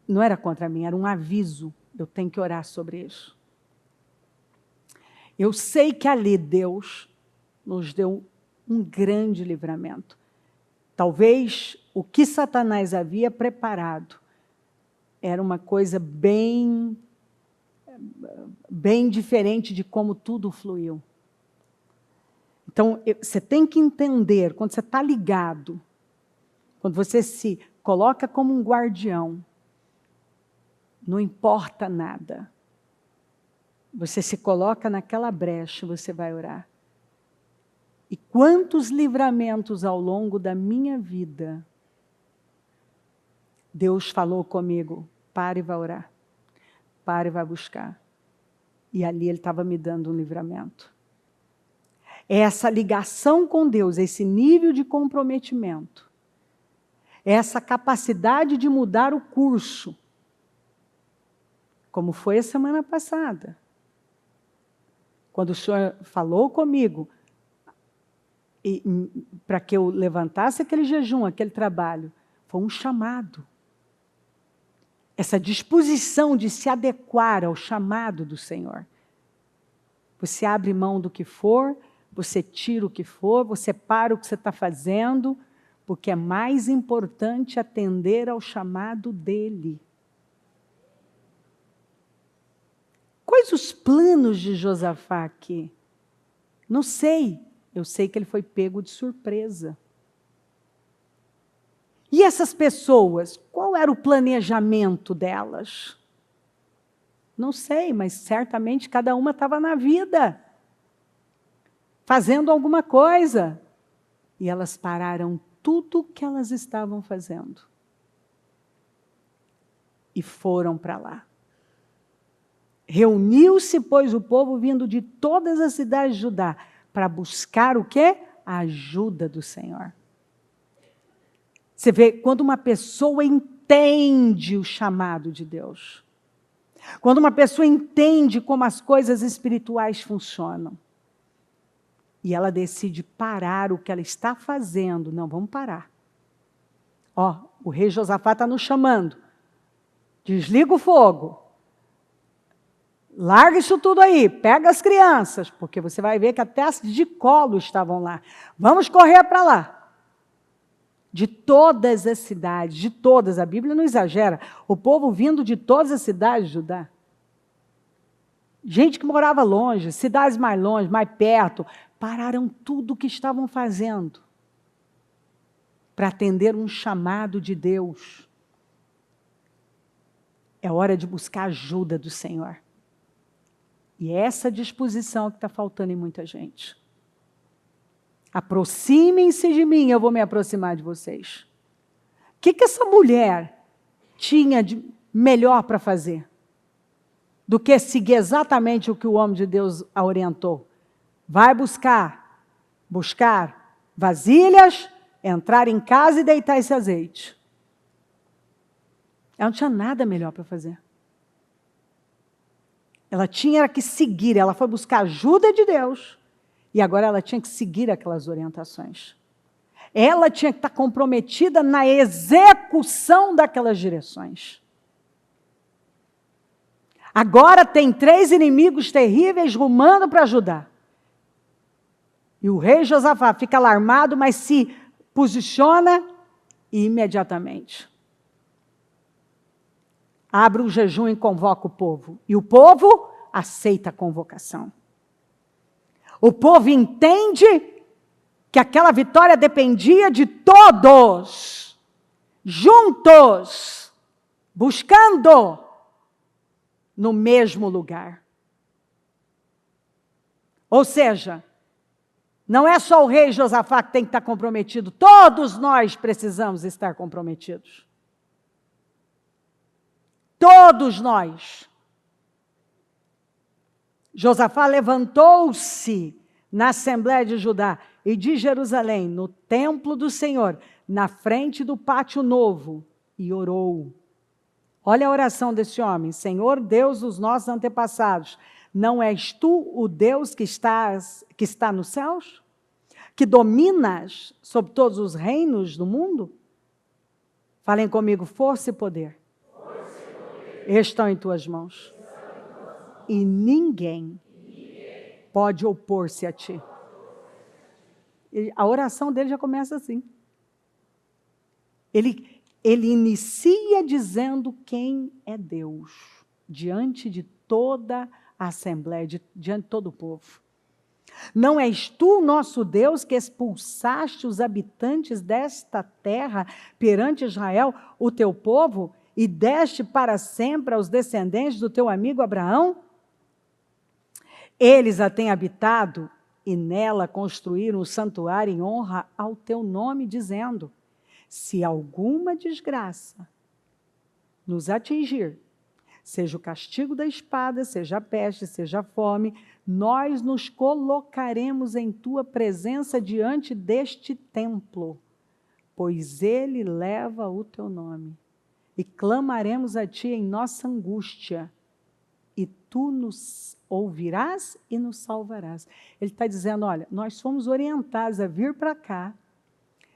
Não era contra mim, era um aviso. Eu tenho que orar sobre isso. Eu sei que ali Deus nos deu um grande livramento. Talvez o que Satanás havia preparado era uma coisa bem diferente de como tudo fluiu. Então, você tem que entender, quando você está ligado, quando você se coloca como um guardião, não importa nada. Você se coloca naquela brecha, você vai orar. E quantos livramentos ao longo da minha vida Deus falou comigo, pare e vai orar, pare e vai buscar. E ali Ele estava me dando um livramento. É essa ligação com Deus, esse nível de comprometimento, é essa capacidade de mudar o curso, como foi a semana passada. Quando o Senhor falou comigo, para que eu levantasse aquele jejum, aquele trabalho, foi um chamado. Essa disposição de se adequar ao chamado do Senhor. Você abre mão do que for, você tira o que for, você para o que você está fazendo, porque é mais importante atender ao chamado dEle. Quais os planos de Josafá aqui? Não sei. Eu sei que ele foi pego de surpresa. E essas pessoas, qual era o planejamento delas? Não sei, mas certamente cada uma estava na vida, fazendo alguma coisa. E elas pararam tudo o que elas estavam fazendo. E foram para lá. Reuniu-se, pois, o povo vindo de todas as cidades de Judá, para buscar o quê? A ajuda do Senhor. Você vê, quando uma pessoa entende o chamado de Deus, quando uma pessoa entende como as coisas espirituais funcionam, E ela decide parar o que ela está fazendo. Não, vamos parar. Ó, o rei Josafá está nos chamando. Desliga o fogo. Larga isso tudo aí, pega as crianças, porque você vai ver que até as de colo estavam lá. Vamos correr para lá. De todas as cidades, de todas, a Bíblia não exagera, o povo vindo de todas as cidades de Judá. Gente que morava longe, cidades mais longe, mais perto, pararam tudo o que estavam fazendo para atender um chamado de Deus. É hora de buscar ajuda do Senhor. E é essa disposição que está faltando em muita gente. Aproximem-se de mim, eu vou me aproximar de vocês. O que essa mulher tinha de melhor para fazer? Do que seguir exatamente o que o homem de Deus a orientou. Vai buscar vasilhas, entrar em casa e deitar esse azeite. Ela não tinha nada melhor para fazer. Ela tinha que seguir, ela foi buscar ajuda de Deus, e agora ela tinha que seguir aquelas orientações. Ela tinha que estar comprometida na execução daquelas direções. Agora tem 3 inimigos terríveis rumando para ajudar. E o rei Josafá fica alarmado, mas se posiciona imediatamente. Abre um jejum e convoca o povo. E o povo aceita a convocação. O povo entende que aquela vitória dependia de todos, juntos, buscando no mesmo lugar. Ou seja, não é só o rei Josafá que tem que estar comprometido, todos nós precisamos estar comprometidos. Todos nós. Josafá levantou-se na Assembleia de Judá e de Jerusalém, no templo do Senhor, na frente do pátio novo, e orou. Olha a oração desse homem. Senhor Deus dos nossos antepassados, não és tu o Deus que está nos céus? Que dominas sobre todos os reinos do mundo? Falem comigo, força e poder. Estão em tuas mãos. E ninguém pode opor-se a ti. A oração dele já começa assim. Ele inicia dizendo quem é Deus, diante de toda a Assembleia, diante de todo o povo. Não és tu, nosso Deus, que expulsaste os habitantes desta terra perante Israel, o teu povo, e deste para sempre aos descendentes do teu amigo Abraão? Eles a têm habitado e nela construíram um santuário em honra ao teu nome, dizendo: se alguma desgraça nos atingir, seja o castigo da espada, seja a peste, seja a fome, nós nos colocaremos em tua presença diante deste templo, pois ele leva o teu nome. E clamaremos a ti em nossa angústia, e tu nos ouvirás e nos salvarás. Ele está dizendo, olha, nós fomos orientados a vir para cá.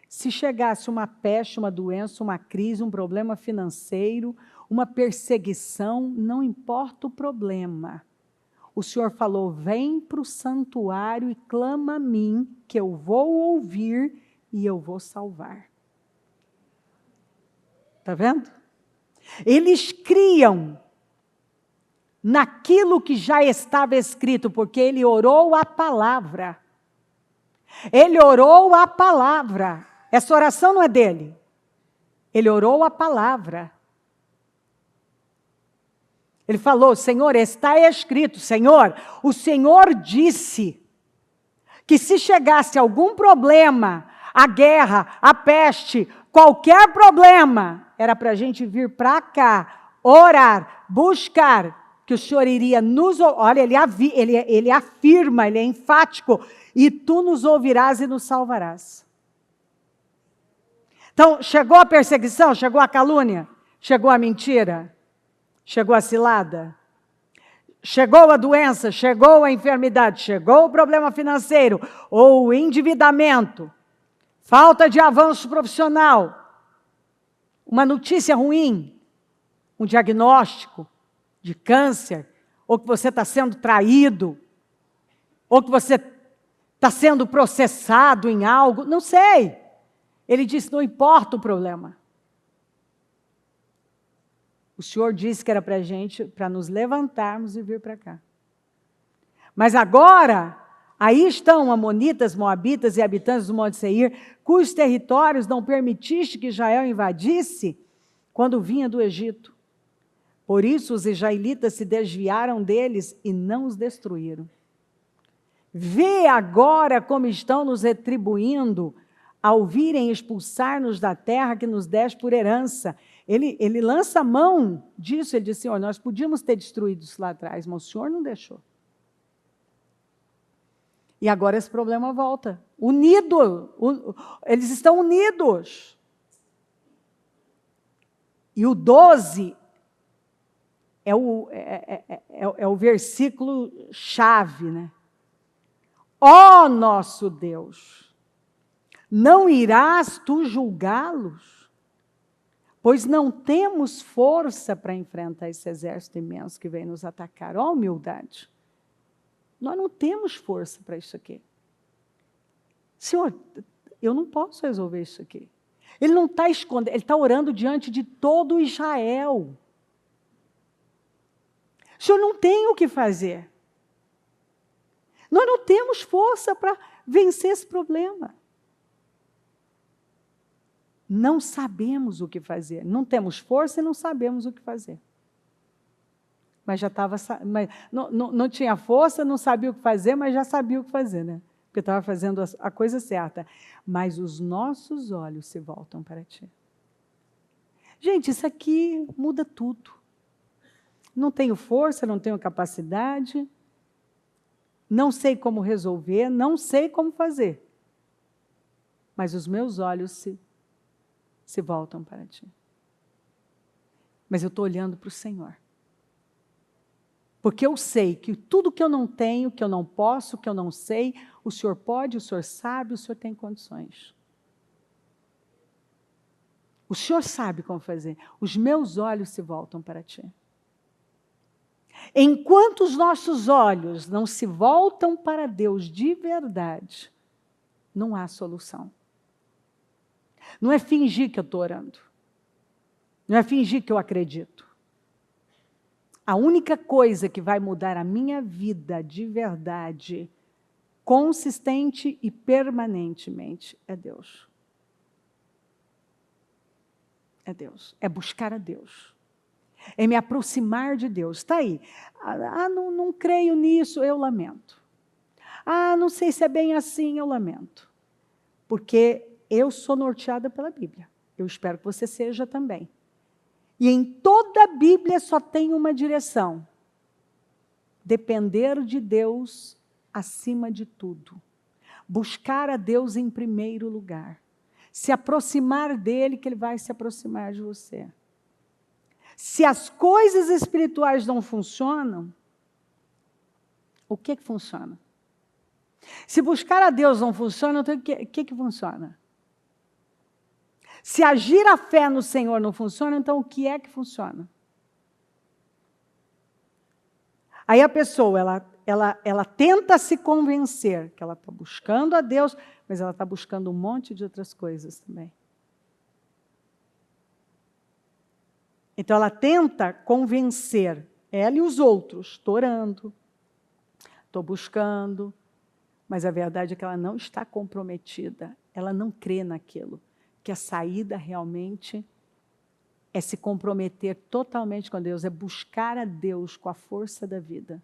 Se chegasse uma peste, uma doença, uma crise, um problema financeiro, uma perseguição, não importa o problema. O Senhor falou, vem para o santuário e clama a mim, que eu vou ouvir e eu vou salvar. Está vendo? Eles criam naquilo que já estava escrito, porque ele orou a palavra. Ele orou a palavra. Essa oração não é dele. Ele orou a palavra. Ele falou, Senhor, está escrito, Senhor, o Senhor disse que se chegasse algum problema, a guerra, a peste, qualquer problema, era para a gente vir para cá, orar, buscar, que o Senhor iria nos... Olha, ele afirma, ele é enfático, e tu nos ouvirás e nos salvarás. Então, chegou a perseguição, chegou a calúnia, chegou a mentira, chegou a cilada, chegou a doença, chegou a enfermidade, chegou o problema financeiro, ou o endividamento, falta de avanço profissional, uma notícia ruim, um diagnóstico de câncer, ou que você está sendo traído, ou que você está sendo processado em algo, não sei. Ele disse, não importa o problema. O Senhor disse que era para a gente, para nos levantarmos e vir para cá. Mas agora, aí estão amonitas, moabitas e habitantes do Monte Seir, cujos territórios não permitiste que Israel invadisse quando vinha do Egito. Por isso os israelitas se desviaram deles e não os destruíram. Vê agora como estão nos retribuindo ao virem expulsar-nos da terra que nos deste por herança. Ele lança a mão disso, ele diz, Senhor, nós podíamos ter destruído isso lá atrás, mas o Senhor não deixou. E agora esse problema volta. Eles estão unidos. E o 12 é o versículo chave, né? Ó nosso Deus, não irás tu julgá-los? Pois não temos força para enfrentar esse exército imenso que vem nos atacar. Ó humildade. Nós não temos força para isso aqui. Senhor, eu não posso resolver isso aqui. Ele não está escondendo, ele está orando diante de todo Israel. O Senhor não tem o que fazer. Nós não temos força para vencer esse problema. Não sabemos o que fazer. Não temos força e não sabemos o que fazer. Mas já estava, não tinha força, não sabia o que fazer, mas já sabia o que fazer, né? Porque estava fazendo a coisa certa. Mas os nossos olhos se voltam para ti. Gente, isso aqui muda tudo. Não tenho força, não tenho capacidade, não sei como resolver, não sei como fazer. Mas os meus olhos se voltam para ti. Mas eu estou olhando para o Senhor. Porque eu sei que tudo que eu não tenho, que eu não posso, que eu não sei, o Senhor pode, o Senhor sabe, o Senhor tem condições. O Senhor sabe como fazer. Os meus olhos se voltam para ti. Enquanto os nossos olhos não se voltam para Deus de verdade, não há solução. Não é fingir que eu estou orando. Não é fingir que eu acredito. A única coisa que vai mudar a minha vida de verdade, consistente e permanentemente, é Deus. É Deus. É buscar a Deus. É me aproximar de Deus. Está aí. Não creio nisso, eu lamento. Não sei se é bem assim, eu lamento. Porque eu sou norteada pela Bíblia. Eu espero que você seja também. E em toda a Bíblia só tem uma direção. Depender de Deus acima de tudo. Buscar a Deus em primeiro lugar. Se aproximar dEle, que Ele vai se aproximar de você. Se as coisas espirituais não funcionam, o que funciona? Se buscar a Deus não funciona, então o que funciona? Se agir a fé no Senhor não funciona, então o que é que funciona? Aí a pessoa, ela tenta se convencer que ela está buscando a Deus, mas ela está buscando um monte de outras coisas também. Então ela tenta convencer ela e os outros, estou orando, estou buscando, mas a verdade é que ela não está comprometida, ela não crê naquilo. Que a saída realmente é se comprometer totalmente com Deus, é buscar a Deus com a força da vida.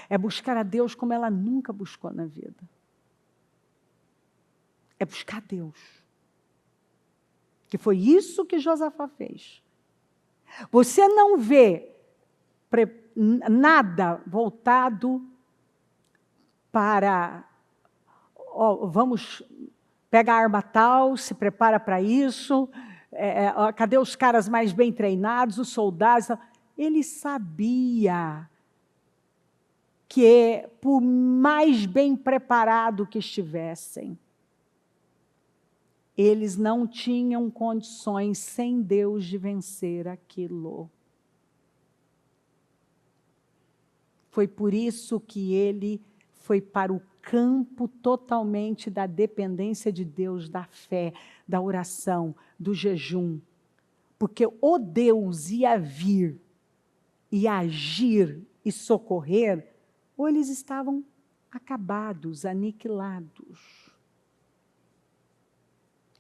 É buscar a Deus como ela nunca buscou na vida. É buscar Deus. Que foi isso que Josafá fez. Você não vê nada voltado para, vamos pegar a arma tal, se prepara para isso, cadê os caras mais bem treinados, os soldados? ele sabia que, por mais bem preparado que estivessem, eles não tinham condições, sem Deus, de vencer aquilo. Foi por isso que ele foi para o campo totalmente da dependência de Deus, da fé, da oração, do jejum. Porque o Deus ia vir e agir e socorrer, ou eles estavam acabados, aniquilados.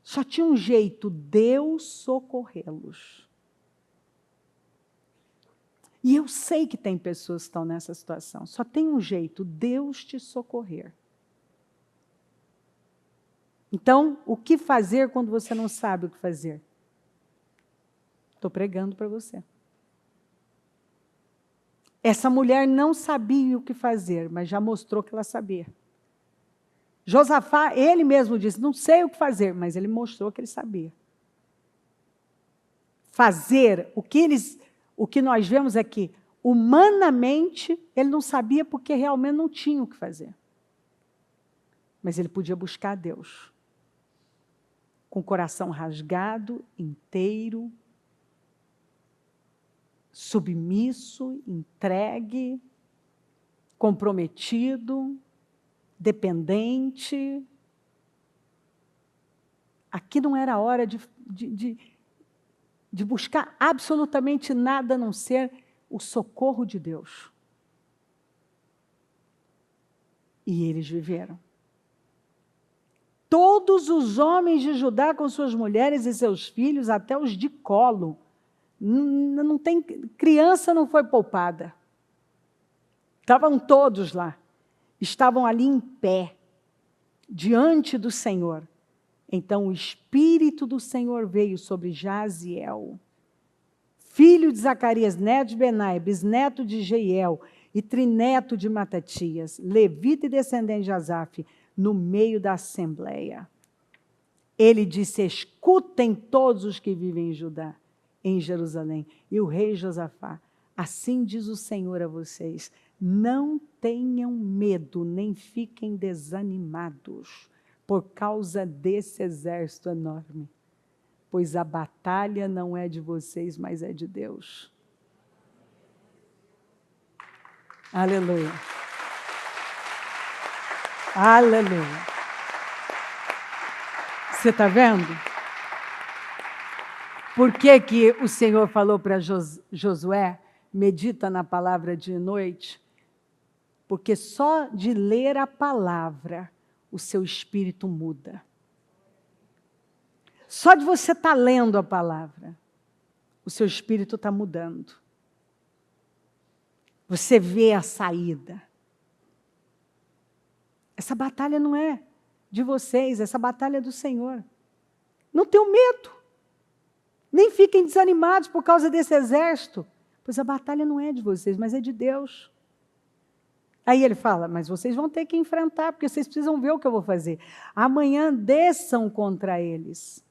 Só tinha um jeito, Deus socorrê-los. E eu sei que tem pessoas que estão nessa situação. Só tem um jeito, Deus te socorrer. Então, o que fazer quando você não sabe o que fazer? Estou pregando para você. Essa mulher não sabia o que fazer, mas já mostrou que ela sabia. Josafá, ele mesmo disse, não sei o que fazer, mas ele mostrou que ele sabia. Fazer, o que nós vemos é que, humanamente, ele não sabia porque realmente não tinha o que fazer. Mas ele podia buscar a Deus. Com o coração rasgado, inteiro, submisso, entregue, comprometido, dependente. Aqui não era hora de buscar absolutamente nada a não ser o socorro de Deus. E eles viveram. Todos os homens de Judá com suas mulheres e seus filhos, até os de colo, criança não foi poupada. Estavam todos lá. Estavam ali em pé, diante do Senhor. Então o Espírito do Senhor veio sobre Jaziel, filho de Zacarias, neto de Benai, bisneto de Jeiel e trineto de Matatias, levita e descendente de Asaf, no meio da assembleia. Ele disse, escutem todos os que vivem em Judá, em Jerusalém, e o rei Josafá, assim diz o Senhor a vocês, não tenham medo, nem fiquem desanimados, por causa desse exército enorme, pois a batalha não é de vocês, mas é de Deus. Aleluia. Aleluia. Você está vendo? Por que o Senhor falou para Josué, medita na palavra de noite? Porque só de ler a palavra, o seu espírito muda. Só de você estar lendo a palavra, o seu espírito está mudando. Você vê a saída. Essa batalha não é de vocês, essa batalha é do Senhor. Não tenham medo. Nem fiquem desanimados por causa desse exército, pois a batalha não é de vocês, mas é de Deus. Aí ele fala, mas vocês vão ter que enfrentar, porque vocês precisam ver o que eu vou fazer. Amanhã desçam contra eles.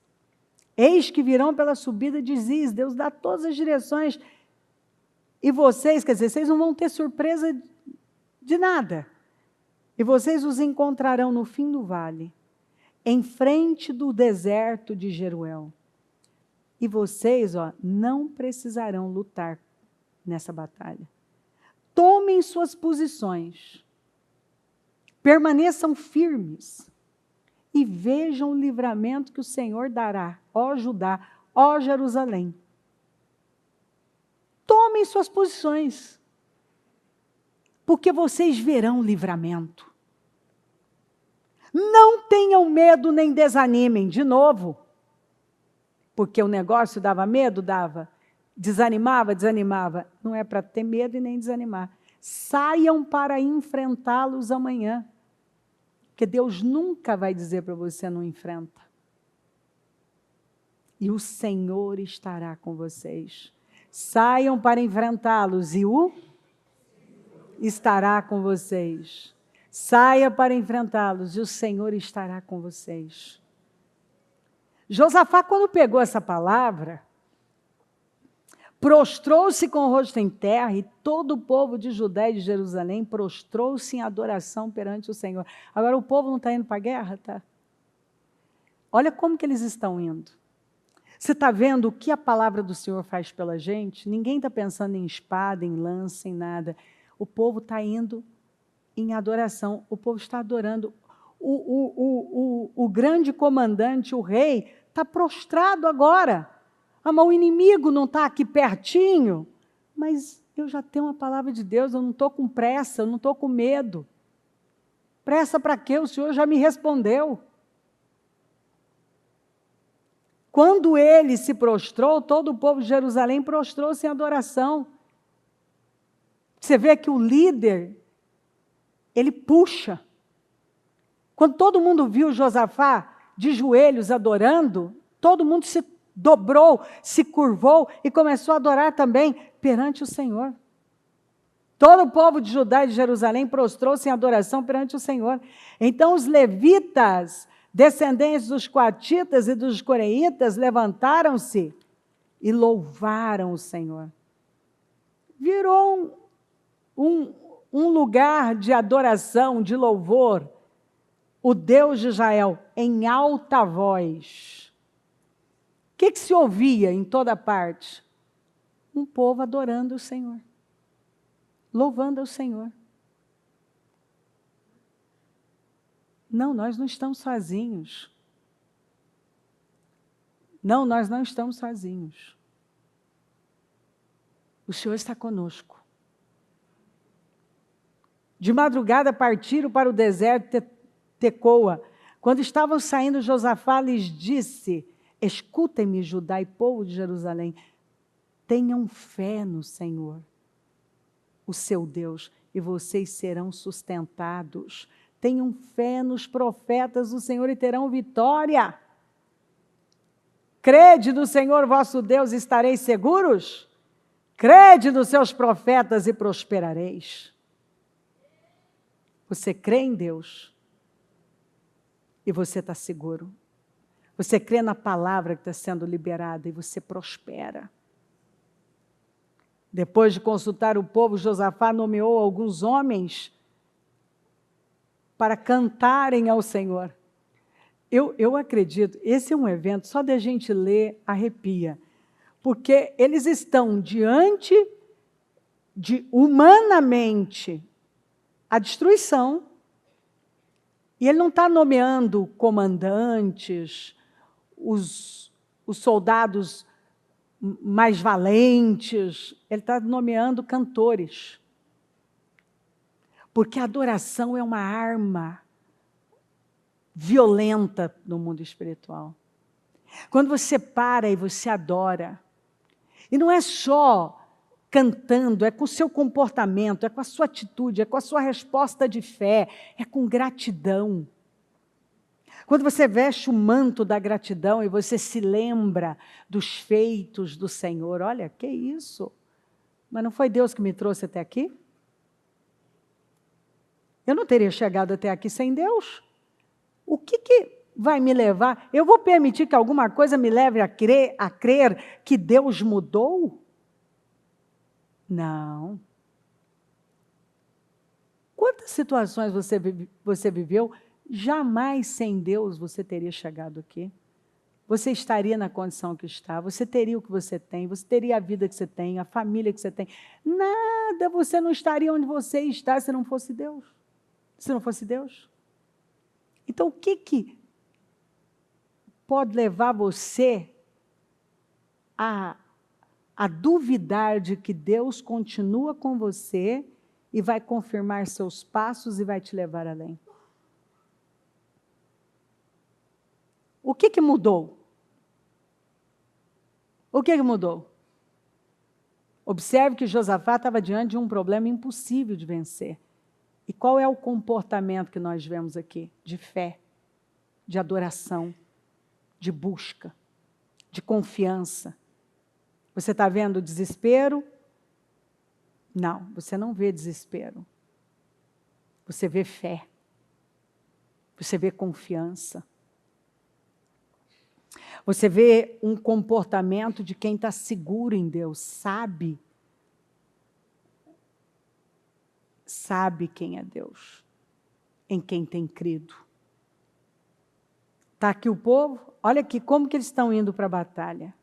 Eis que virão pela subida de Ziz, Deus dá todas as direções. E vocês, quer dizer, vocês não vão ter surpresa de nada. E vocês os encontrarão no fim do vale, em frente do deserto de Jeruel. E vocês, não precisarão lutar nessa batalha. Tomem suas posições, permaneçam firmes e vejam o livramento que o Senhor dará, ó Judá, ó Jerusalém. Tomem suas posições, porque vocês verão o livramento. Não tenham medo nem desanimem, de novo, porque o negócio dava medo, dava. Desanimava. Não é para ter medo e nem desanimar. Saiam para enfrentá-los amanhã. Porque Deus nunca vai dizer para você não enfrenta. E o Senhor estará com vocês. Saiam para enfrentá-los e o estará com vocês. Saia para enfrentá-los e o Senhor estará com vocês. Josafá, quando pegou essa palavra, prostrou-se com o rosto em terra, e todo o povo de Judá e de Jerusalém prostrou-se em adoração perante o Senhor. Agora, o povo não está indo para a guerra, tá? Olha como que eles estão indo. Você está vendo o que a palavra do Senhor faz pela gente? Ninguém está pensando em espada, em lança, em nada. O povo está indo em adoração. O povo está adorando. O grande comandante, o rei, está prostrado agora. Ah, mas o inimigo não está aqui pertinho. Mas eu já tenho uma palavra de Deus, eu não estou com pressa, eu não estou com medo. Pressa para quê? O Senhor já me respondeu. Quando ele se prostrou, todo o povo de Jerusalém prostrou-se em adoração. Você vê que o líder, ele puxa. Quando todo mundo viu Josafá de joelhos adorando, todo mundo se dobrou, se curvou e começou a adorar também perante o Senhor. Todo o povo de Judá e de Jerusalém prostrou-se em adoração perante o Senhor. Então os levitas, descendentes dos coatitas e dos coreitas, levantaram-se e louvaram o Senhor. Virou um lugar de adoração, de louvor, o Deus de Israel, em alta voz. O que se ouvia em toda parte? Um povo adorando o Senhor, louvando ao Senhor. Não, nós não estamos sozinhos. Não, nós não estamos sozinhos. O Senhor está conosco. De madrugada partiram para o deserto de Tecoa. Quando estavam saindo, Josafá lhes disse: escutem-me, Judá e povo de Jerusalém, tenham fé no Senhor, o seu Deus, e vocês serão sustentados. Tenham fé nos profetas do Senhor e terão vitória. Crede no Senhor vosso Deus e estareis seguros? Crede nos seus profetas e prosperareis. Você crê em Deus e você está seguro. Você crê na palavra que está sendo liberada e você prospera. Depois de consultar o povo, Josafá nomeou alguns homens para cantarem ao Senhor. Eu acredito, esse é um evento, só de a gente ler, arrepia. Porque eles estão diante de, humanamente, a destruição, e ele não está nomeando comandantes, os soldados mais valentes, ele está nomeando cantores. Porque a adoração é uma arma violenta no mundo espiritual. Quando você para e você adora, e não é só cantando, é com o seu comportamento, é com a sua atitude, é com a sua resposta de fé, é com gratidão. Quando você veste o manto da gratidão e você se lembra dos feitos do Senhor, olha, que isso? Mas não foi Deus que me trouxe até aqui? Eu não teria chegado até aqui sem Deus. O que vai me levar? Eu vou permitir que alguma coisa me leve a crer que Deus mudou? Não. Quantas situações você viveu? Jamais sem Deus você teria chegado aqui. Você estaria na condição que está, você teria o que você tem, você teria a vida que você tem, a família que você tem. Nada, você não estaria onde você está se não fosse Deus. Se não fosse Deus. Então, o que pode levar você a duvidar de que Deus continua com você e vai confirmar seus passos e vai te levar além? O que mudou? O que mudou? Observe que Josafá estava diante de um problema impossível de vencer. E qual é o comportamento que nós vemos aqui? De fé, de adoração, de busca, de confiança. Você está vendo desespero? Não, você não vê desespero. Você vê fé. Você vê confiança. Você vê um comportamento de quem está seguro em Deus, sabe quem é Deus, em quem tem crido. Está aqui o povo, olha aqui como que eles estão indo para a batalha.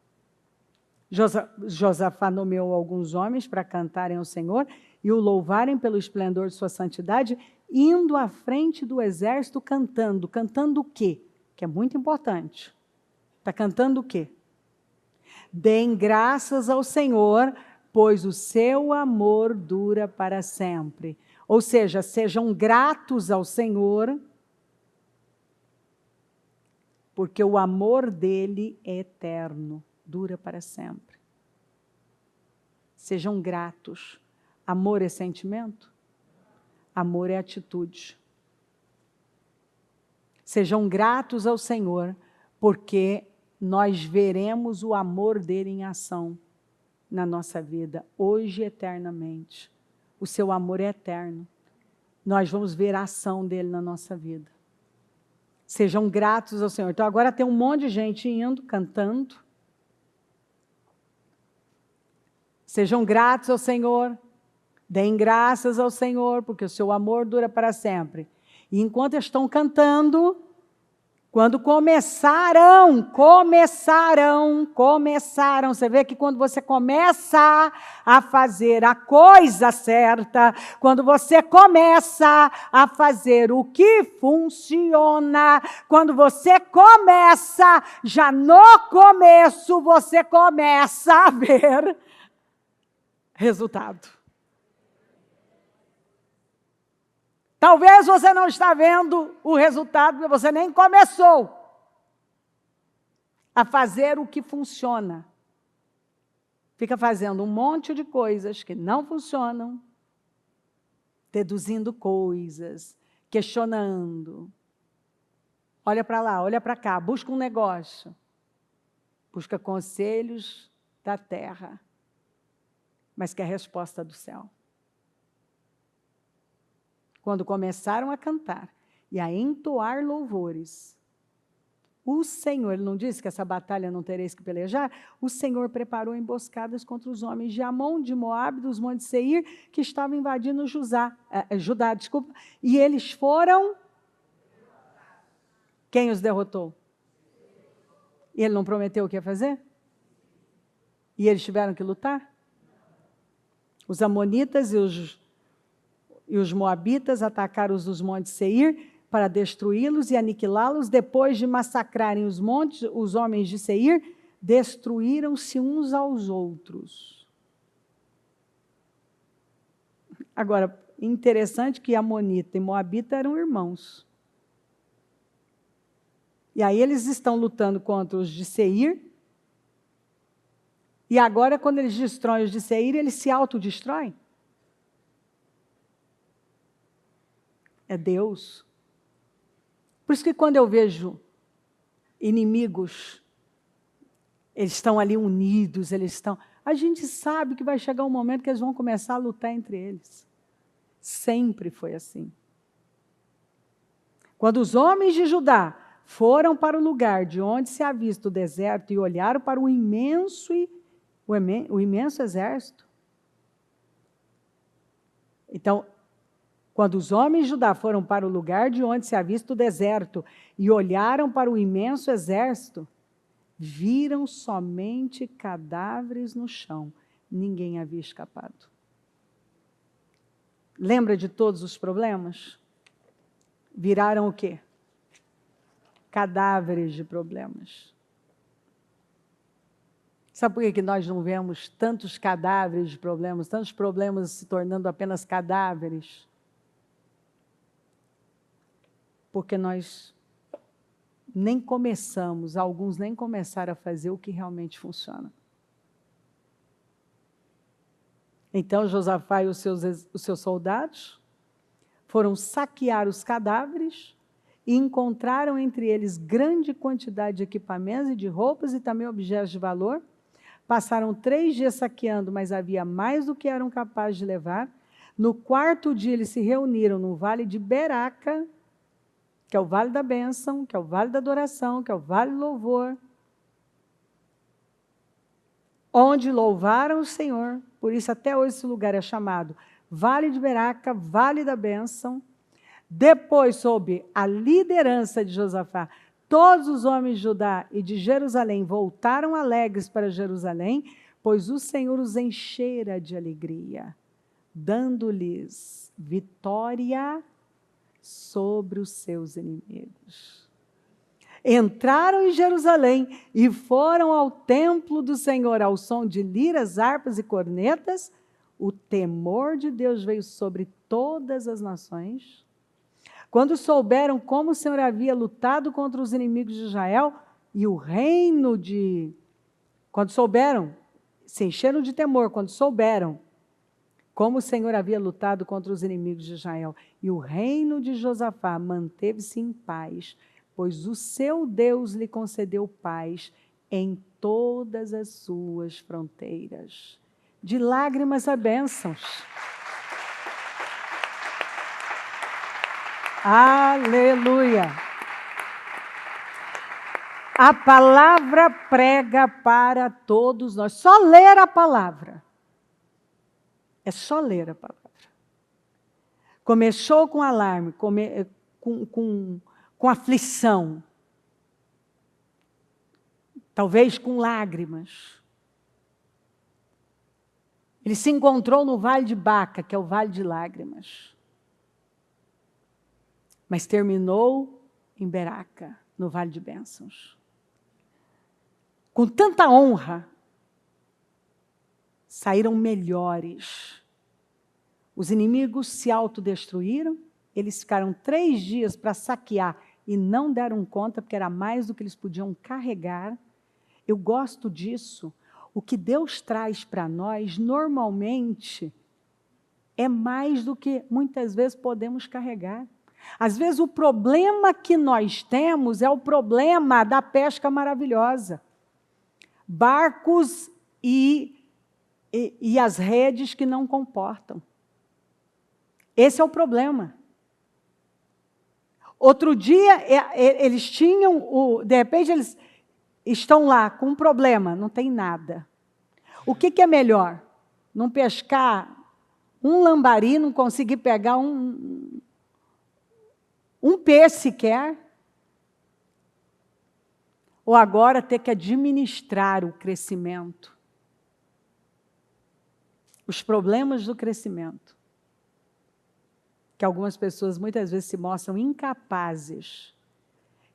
Josafá nomeou alguns homens para cantarem ao Senhor e o louvarem pelo esplendor de sua santidade, indo à frente do exército cantando. Cantando o quê? Que é muito importante. Está cantando o quê? Deem graças ao Senhor, pois o seu amor dura para sempre. Ou seja, sejam gratos ao Senhor, porque o amor dele é eterno, dura para sempre. Sejam gratos. Amor é sentimento? Amor é atitude. Sejam gratos ao Senhor, porque nós veremos o amor dele em ação na nossa vida, hoje e eternamente. O seu amor é eterno. Nós vamos ver a ação dele na nossa vida. Sejam gratos ao Senhor. Então agora tem um monte de gente indo, cantando. Sejam gratos ao Senhor. Deem graças ao Senhor, porque o seu amor dura para sempre. E enquanto estão cantando, quando começaram, você vê que quando você começa a fazer a coisa certa, quando você começa a fazer o que funciona, quando você começa, já no começo, você começa a ver resultado. Talvez você não está vendo o resultado, porque você nem começou a fazer o que funciona. Fica fazendo um monte de coisas que não funcionam, deduzindo coisas, questionando. Olha para lá, olha para cá, busca um negócio. Busca conselhos da terra, mas quer resposta do céu. Quando começaram a cantar e a entoar louvores, o Senhor, ele não disse que essa batalha não tereis que pelejar? O Senhor preparou emboscadas contra os homens de Amon, de Moabe, dos montes Seir, que estavam invadindo Judá, e eles foram... Quem os derrotou? E ele não prometeu o que ia fazer? E eles tiveram que lutar? Os amonitas e os moabitas atacaram os dos montes Seir para destruí-los e aniquilá-los. Depois de massacrarem os homens de Seir, destruíram-se uns aos outros. Agora, interessante que amonita e moabita eram irmãos. E aí eles estão lutando contra os de Seir. E agora, quando eles destroem os de Seir, eles se autodestroem. É Deus. Por isso que quando eu vejo inimigos, eles estão ali unidos, a gente sabe que vai chegar um momento que eles vão começar a lutar entre eles. Sempre foi assim. Quando os homens de Judá foram para o lugar de onde se avista o deserto e olharam para o imenso exército. Então, quando os homens de Judá foram para o lugar de onde se avista o deserto e olharam para o imenso exército, viram somente cadáveres no chão. Ninguém havia escapado. Lembra de todos os problemas? Viraram o quê? Cadáveres de problemas. Sabe por que nós não vemos tantos cadáveres de problemas, tantos problemas se tornando apenas cadáveres? Porque nós nem começamos, alguns nem começaram a fazer o que realmente funciona. Então Josafá e os seus soldados foram saquear os cadáveres e encontraram entre eles grande quantidade de equipamentos e de roupas e também objetos de valor. Passaram 3 dias saqueando, mas havia mais do que eram capazes de levar. No 4º dia eles se reuniram no vale de Beraca, que é o vale da bênção, que é o vale da adoração, que é o vale do louvor. onde louvaram o Senhor. Por isso até hoje esse lugar é chamado Vale de Beraca, Vale da Bênção. Depois, sob a liderança de Josafá, todos os homens de Judá e de Jerusalém voltaram alegres para Jerusalém, pois o Senhor os enchera de alegria, dando-lhes vitória sobre os seus inimigos. Entraram em Jerusalém e foram ao templo do Senhor ao som de liras, harpas e cornetas. O temor de Deus veio sobre todas as nações. Quando souberam como o Senhor havia lutado contra os inimigos de Israel e o reino de... Quando souberam, se encheram de temor, quando souberam como o Senhor havia lutado contra os inimigos de Israel e o reino de Josafá manteve-se em paz, pois o seu Deus lhe concedeu paz em todas as suas fronteiras. De lágrimas a bênçãos. Aleluia! A palavra prega para todos nós. Só ler a palavra. É só ler a palavra. Começou com alarme, com aflição. Talvez com lágrimas. Ele se encontrou no Vale de Baca, que é o Vale de Lágrimas. Mas terminou em Beraca, no Vale de Bênçãos. Com tanta honra, saíram melhores. Os inimigos se autodestruíram, eles ficaram 3 dias para saquear e não deram conta, porque era mais do que eles podiam carregar. Eu gosto disso. O que Deus traz para nós, normalmente, é mais do que muitas vezes podemos carregar. Às vezes o problema que nós temos é o problema da pesca maravilhosa. Barcos e as redes que não comportam. Esse é o problema. Outro dia, eles tinham, de repente eles estão lá com um problema, não tem nada. O que é melhor? Não pescar um lambari, não conseguir pegar um peixe sequer? Ou agora ter que administrar o crescimento? Os problemas do crescimento. Que algumas pessoas muitas vezes se mostram incapazes.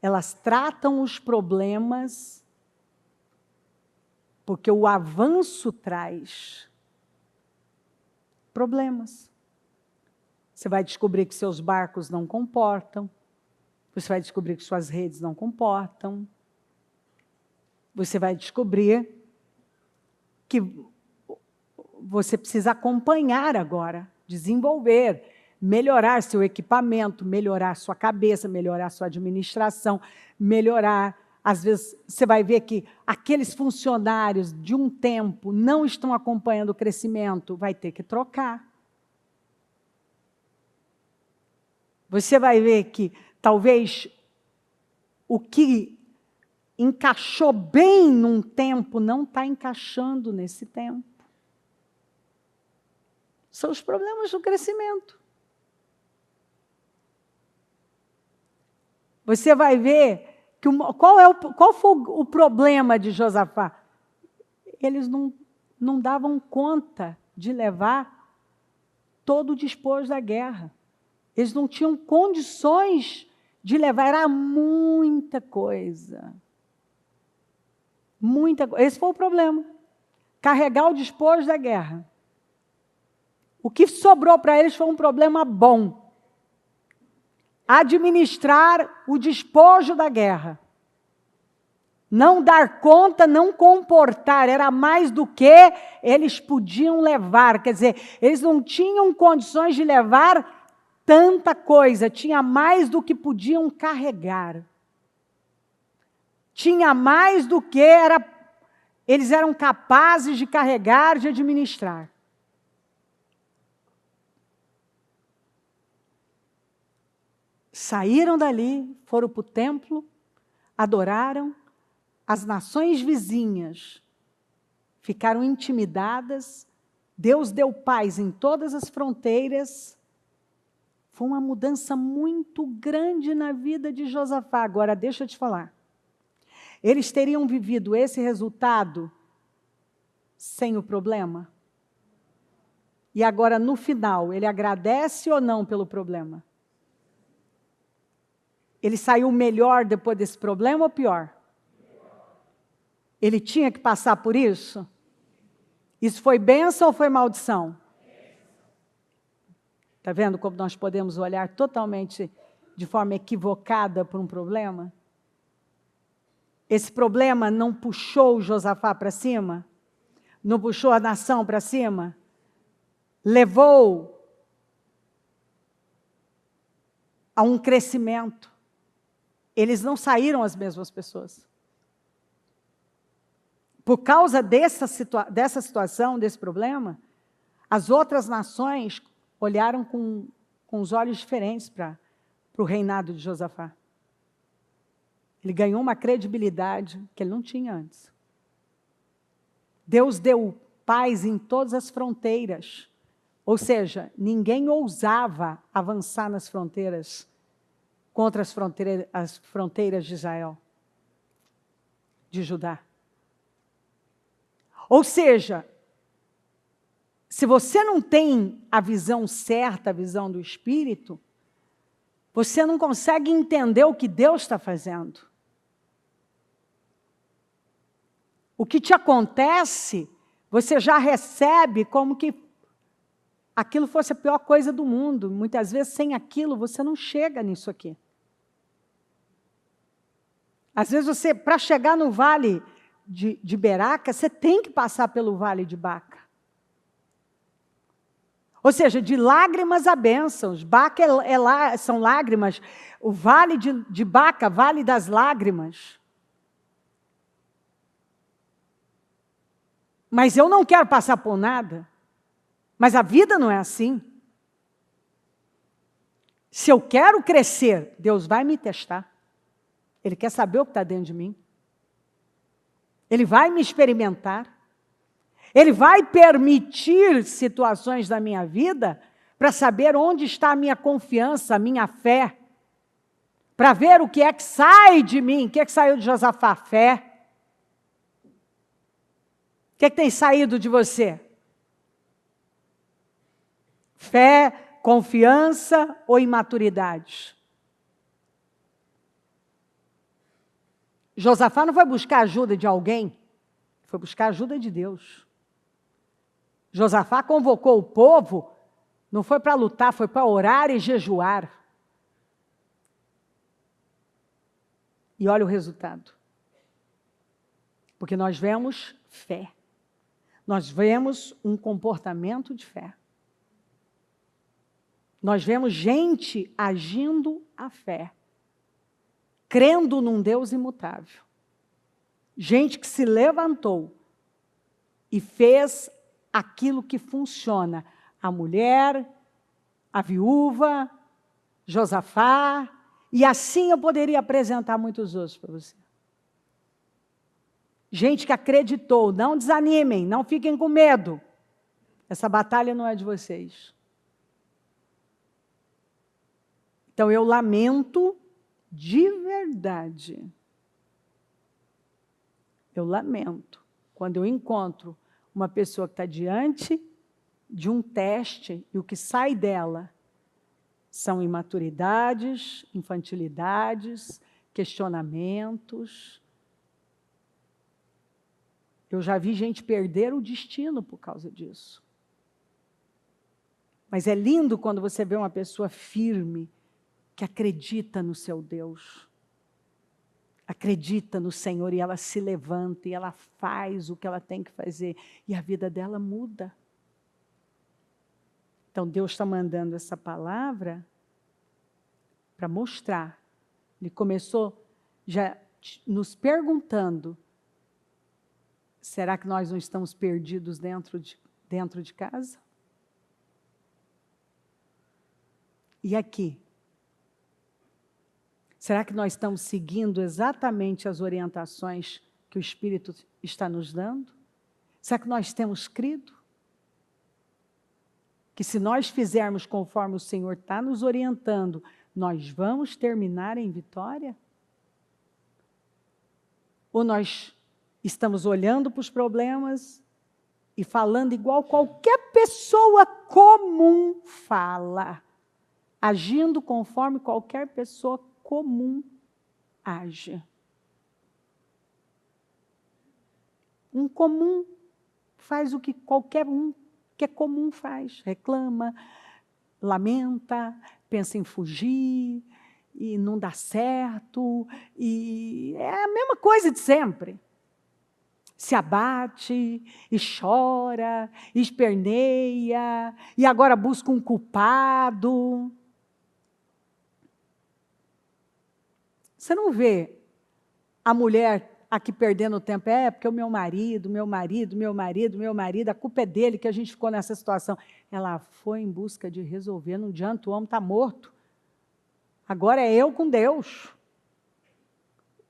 Elas tratam os problemas porque o avanço traz problemas. Você vai descobrir que seus barcos não comportam. Você vai descobrir que suas redes não comportam. Você vai descobrir que você precisa acompanhar agora, desenvolver, melhorar seu equipamento, melhorar sua cabeça, melhorar sua administração, melhorar. Às vezes, você vai ver que aqueles funcionários de um tempo não estão acompanhando o crescimento, vai ter que trocar. Você vai ver que talvez o que encaixou bem num tempo não está encaixando nesse tempo. São os problemas do crescimento. Você vai ver que qual foi o problema de Josafá? Eles não davam conta de levar todo o despojo da guerra. Eles não tinham condições de levar, era muita coisa. Muita coisa. Esse foi o problema. Carregar o despojo da guerra. O que sobrou para eles foi um problema bom. Administrar o despojo da guerra. Não dar conta, não comportar, era mais do que eles podiam levar. Quer dizer, eles não tinham condições de levar tanta coisa, tinha mais do que podiam carregar. Tinha mais do que eles eram capazes de carregar, de administrar. Saíram dali, foram para o templo, adoraram. As nações vizinhas ficaram intimidadas, Deus deu paz em todas as fronteiras. Foi uma mudança muito grande na vida de Josafá. Agora, deixa eu te falar. Eles teriam vivido esse resultado sem o problema? E agora, no final, ele agradece ou não pelo problema? Ele saiu melhor depois desse problema ou pior? Ele tinha que passar por isso? Isso foi bênção ou foi maldição? Está vendo como nós podemos olhar totalmente de forma equivocada para um problema? Esse problema não puxou Josafá para cima? Não puxou a nação para cima? Levou a um crescimento. Eles não saíram as mesmas pessoas. Por causa dessa situação, desse problema, as outras nações olharam com os olhos diferentes para o reinado de Josafá. Ele ganhou uma credibilidade que ele não tinha antes. Deus deu paz em todas as fronteiras. Ou seja, ninguém ousava avançar nas fronteiras, contra as fronteiras de Israel, de Judá. Ou seja, se você não tem a visão certa, a visão do Espírito, você não consegue entender o que Deus está fazendo. O que te acontece, você já recebe como que aquilo fosse a pior coisa do mundo. Muitas vezes, sem aquilo, você não chega nisso aqui. Às vezes, você, para chegar no vale de Beraca, você tem que passar pelo vale de Baca. Ou seja, de lágrimas a bênçãos. Baca são lágrimas. O vale de Baca, vale das lágrimas. Mas eu não quero passar por nada. Mas a vida não é assim. Se eu quero crescer, Deus vai me testar. Ele quer saber o que está dentro de mim. Ele vai me experimentar. Ele vai permitir situações da minha vida para saber onde está a minha confiança, a minha fé. Para ver o que é que sai de mim. O que é que saiu de Josafá? Fé. O que é que tem saído de você? Fé, confiança ou imaturidade? Josafá não foi buscar ajuda de alguém, foi buscar ajuda de Deus. Josafá convocou o povo, não foi para lutar, foi para orar e jejuar. E olha o resultado. Porque nós vemos fé. Nós vemos um comportamento de fé. Nós vemos gente agindo a fé, crendo num Deus imutável. Gente que se levantou e fez aquilo que funciona. A mulher, a viúva, Josafá, e assim eu poderia apresentar muitos outros para você. Gente que acreditou, não desanimem, não fiquem com medo. Essa batalha não é de vocês. Então eu lamento de verdade. Eu lamento quando eu encontro uma pessoa que está diante de um teste e o que sai dela são imaturidades, infantilidades, questionamentos. Eu já vi gente perder o destino por causa disso. Mas é lindo quando você vê uma pessoa firme, que acredita no seu Deus. Acredita no Senhor e ela se levanta e ela faz o que ela tem que fazer. E a vida dela muda. Então Deus está mandando essa palavra para mostrar. Ele começou já nos perguntando, será que nós não estamos perdidos dentro de casa? E aqui? Será que nós estamos seguindo exatamente as orientações que o Espírito está nos dando? Será que nós temos crido? Que se nós fizermos conforme o Senhor está nos orientando, nós vamos terminar em vitória? Ou nós estamos olhando para os problemas e falando igual qualquer pessoa comum fala, agindo conforme qualquer pessoa comum age? Um comum faz o que qualquer um que é comum faz. Reclama, lamenta, pensa em fugir, e não dá certo, e é a mesma coisa de sempre. Se abate, e chora, e esperneia, e agora busca um culpado. Você não vê a mulher aqui perdendo tempo, porque o meu marido, a culpa é dele que a gente ficou nessa situação. Ela foi em busca de resolver, não adianta, o homem está morto. Agora é eu com Deus.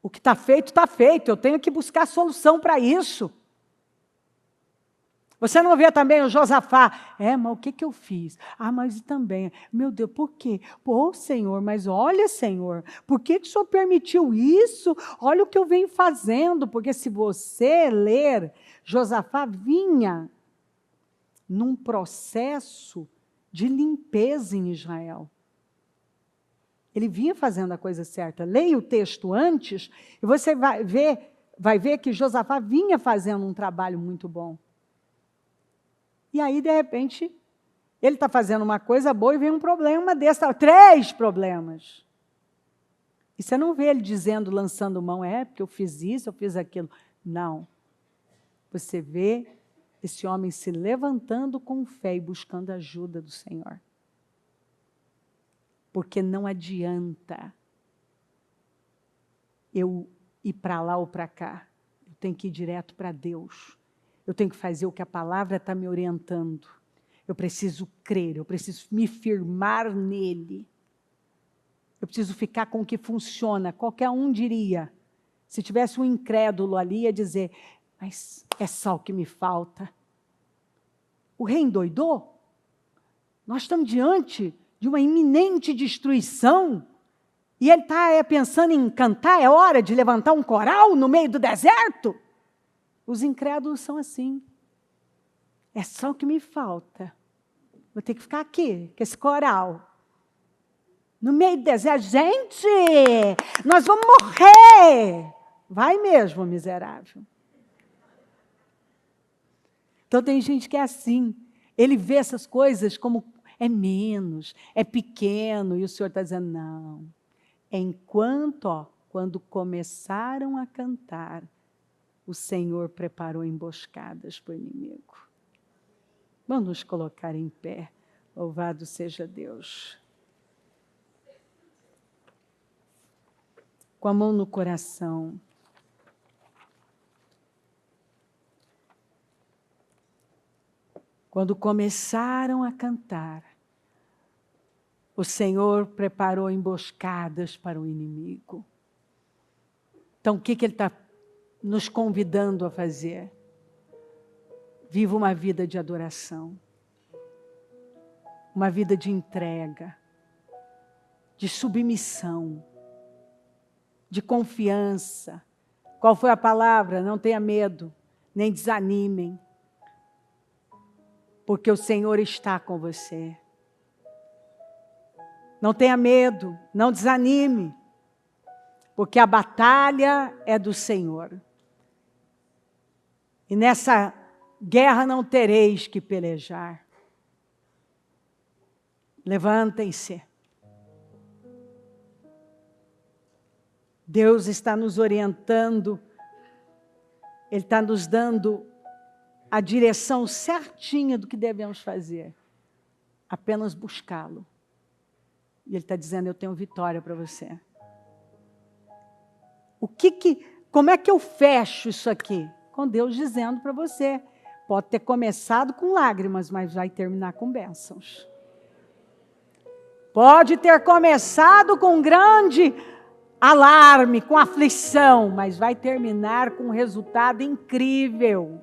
O que está feito, eu tenho que buscar solução para isso. Você não vê também o Josafá? Mas o que eu fiz? Mas também, meu Deus, por quê? Pô, Senhor, mas olha, Senhor, por que o Senhor permitiu isso? Olha o que eu venho fazendo, porque se você ler, Josafá vinha num processo de limpeza em Israel. Ele vinha fazendo a coisa certa. Leia o texto antes e você vai ver que Josafá vinha fazendo um trabalho muito bom. E aí, de repente, ele está fazendo uma coisa boa e vem um problema desse, 3 problemas. E você não vê ele dizendo, lançando mão, porque eu fiz isso, eu fiz aquilo. Não. Você vê esse homem se levantando com fé e buscando a ajuda do Senhor. Porque não adianta eu ir para lá ou para cá. Eu tenho que ir direto para Deus. Eu tenho que fazer o que a palavra está me orientando. Eu preciso crer, eu preciso me firmar nele. Eu preciso ficar com o que funciona. Qualquer um diria, se tivesse um incrédulo ali, ia dizer, mas é só o que me falta. O rei endoidou? Nós estamos diante de uma iminente destruição e ele está pensando em cantar, é hora de levantar um coral no meio do deserto? Os incrédulos são assim. É só o que me falta. Vou ter que ficar aqui, com esse coral. No meio do deserto. Gente, nós vamos morrer. Vai mesmo, miserável. Então tem gente que é assim. Ele vê essas coisas como é menos, é pequeno. E o Senhor está dizendo, não. Enquanto, quando começaram a cantar, o Senhor preparou emboscadas para o inimigo. Vamos nos colocar em pé. Louvado seja Deus. Com a mão no coração. Quando começaram a cantar, o Senhor preparou emboscadas para o inimigo. Então, o que Ele está nos convidando a fazer? Viva uma vida de adoração, uma vida de entrega, de submissão, de confiança. Qual foi a palavra? Não tenha medo, nem desanimem, porque o Senhor está com você. Não tenha medo, não desanime, porque a batalha é do Senhor. E nessa guerra não tereis que pelejar. Levantem-se. Deus está nos orientando, Ele está nos dando a direção certinha do que devemos fazer. Apenas buscá-lo. E Ele está dizendo, eu tenho vitória para você. Como é que eu fecho isso aqui? Com Deus dizendo para você. Pode ter começado com lágrimas, mas vai terminar com bênçãos. Pode ter começado com grande alarme, com aflição, mas vai terminar com um resultado incrível.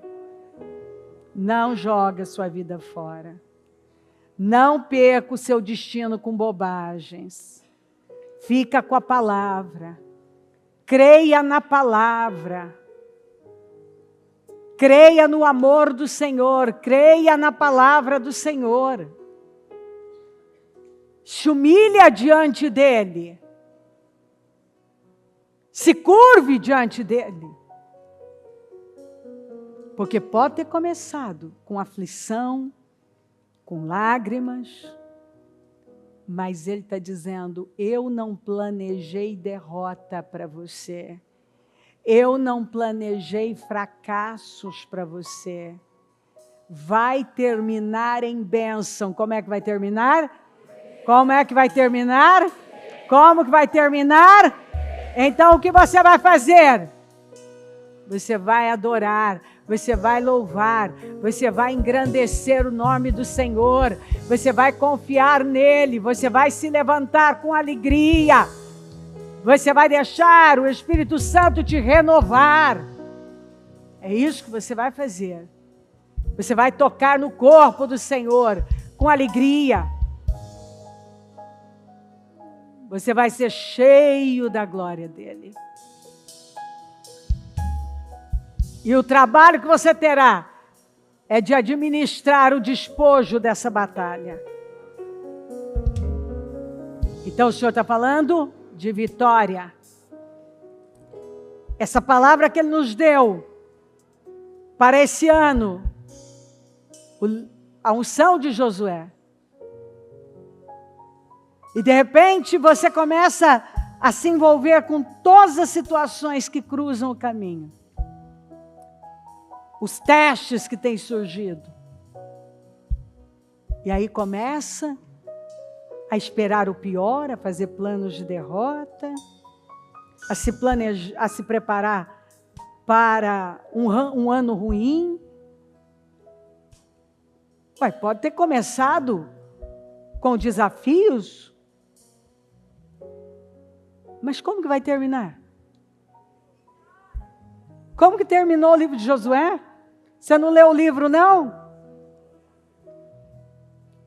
Não joga sua vida fora. Não perca o seu destino com bobagens. Fica com a palavra. Creia na palavra. Creia no amor do Senhor. Creia na palavra do Senhor. Se humilha diante dele. Se curve diante dele. Porque pode ter começado com aflição, com lágrimas, mas ele está dizendo, eu não planejei derrota para você. Eu não planejei fracassos para você. Vai terminar em bênção. Como é que vai terminar? Como é que vai terminar? Como que vai terminar? Então o que você vai fazer? Você vai adorar, você vai louvar, você vai engrandecer o nome do Senhor, você vai confiar nele, você vai se levantar com alegria, você vai deixar o Espírito Santo te renovar. É isso que você vai fazer. Você vai tocar no corpo do Senhor com alegria. Você vai ser cheio da glória dele. E o trabalho que você terá é de administrar o despojo dessa batalha. Então o Senhor está falando de vitória. Essa palavra que Ele nos deu para esse ano, a unção de Josué. E de repente você começa a se envolver com todas as situações que cruzam o caminho. Os testes que têm surgido. E aí começa a esperar o pior, a fazer planos de derrota, a se planejar, a se preparar para um ano ruim. Pode ter começado com desafios, mas como que vai terminar? Como que terminou o livro de Josué? Você não leu o livro, não?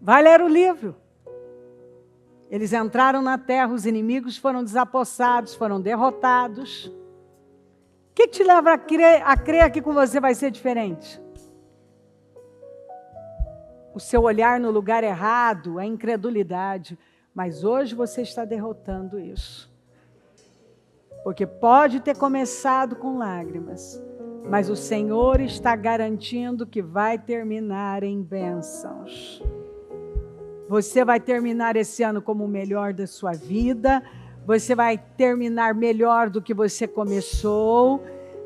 Vai ler o livro. Eles entraram na terra, os inimigos foram desapossados, foram derrotados. O que te leva a crer que com você vai ser diferente? O seu olhar no lugar errado, a incredulidade. Mas hoje você está derrotando isso. Porque pode ter começado com lágrimas, mas o Senhor está garantindo que vai terminar em bênçãos. Você vai terminar esse ano como o melhor da sua vida, você vai terminar melhor do que você começou.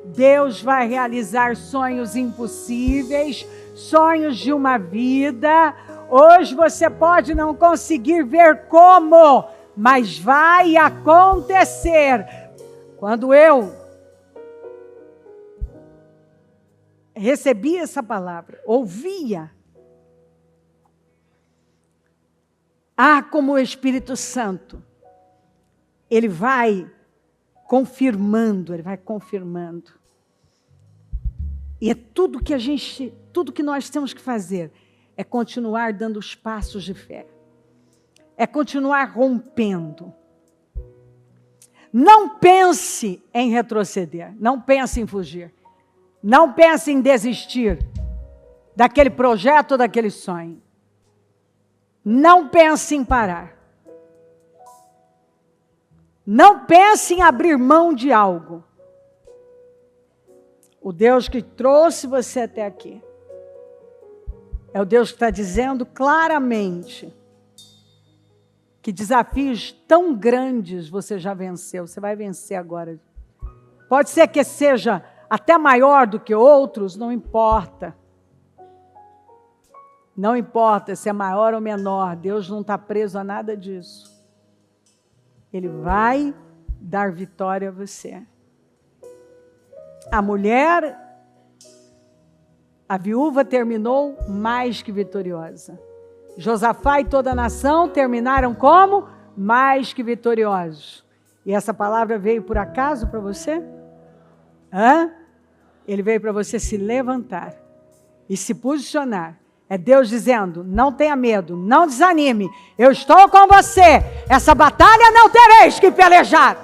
Deus vai realizar sonhos impossíveis, sonhos de uma vida. Hoje você pode não conseguir ver como, mas vai acontecer. Quando eu recebi essa palavra, ouvia, como o Espírito Santo, ele vai confirmando. E é tudo que nós temos que fazer, é continuar dando os passos de fé, é continuar rompendo. Não pense em retroceder, não pense em fugir, não pense em desistir daquele projeto, daquele sonho. Não pense em parar. Não pense em abrir mão de algo. O Deus que trouxe você até aqui é o Deus que está dizendo claramente que desafios tão grandes você já venceu, você vai vencer agora. Pode ser que seja até maior do que outros, não importa. Não importa se é maior ou menor, Deus não está preso a nada disso. Ele vai dar vitória a você. A mulher, a viúva terminou mais que vitoriosa. Josafá e toda a nação terminaram como? Mais que vitoriosos. E essa palavra veio por acaso para você? Ele veio para você se levantar e se posicionar. É Deus dizendo, não tenha medo, não desanime, eu estou com você, essa batalha não tereis que pelejar.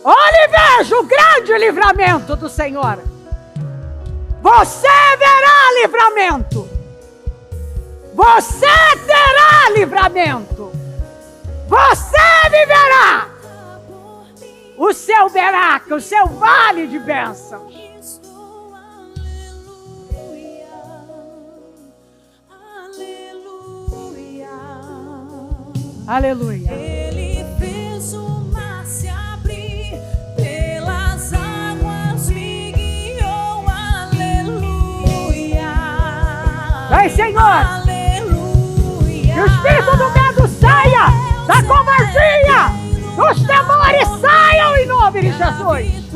Olhe e veja o grande livramento do Senhor. Você verá livramento. Você terá livramento. Você viverá o seu Beraca, o seu vale de bênçãos. Aleluia. Ele fez o mar se abrir, pelas águas me guiou. Aleluia. Vem, Senhor. Aleluia. Que o espírito do medo saia, da covardia, dos temores saiam em nome de Jesus.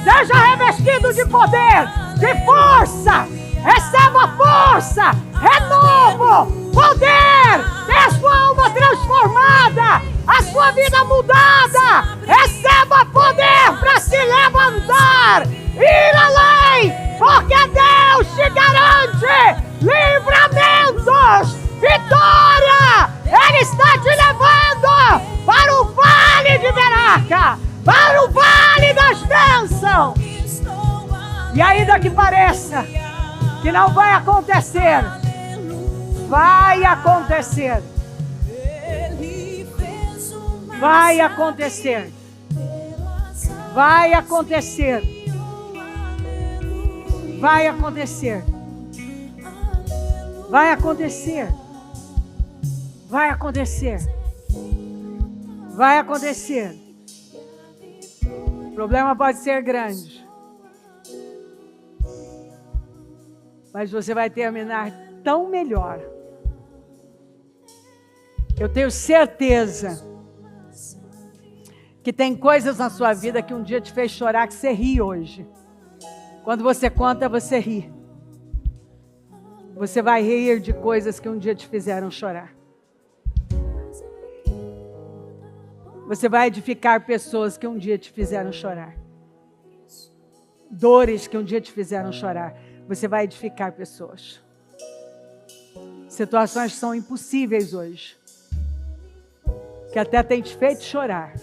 Seja revestido de poder, de força. Receba força, renovo, poder. Tenha a sua alma transformada, a sua vida mudada. Receba poder para se levantar, ir além, porque Deus te garante livramentos, vitória. Ele está te levando para o vale de Beraca, para o vale das bênçãos. E ainda que pareça que não vai acontecer, vai acontecer. Vai acontecer. Vai acontecer. Vai acontecer. Vai acontecer. Vai acontecer. Vai acontecer. O problema pode ser grande, mas você vai terminar tão melhor. Eu tenho certeza que tem coisas na sua vida que um dia te fez chorar, que você ri hoje. Quando você conta, você ri. Você vai rir de coisas que um dia te fizeram chorar. Você vai edificar pessoas que um dia te fizeram chorar. Dores que um dia te fizeram chorar. Você vai edificar pessoas. Situações que são impossíveis hoje, que até tem te feito chorar,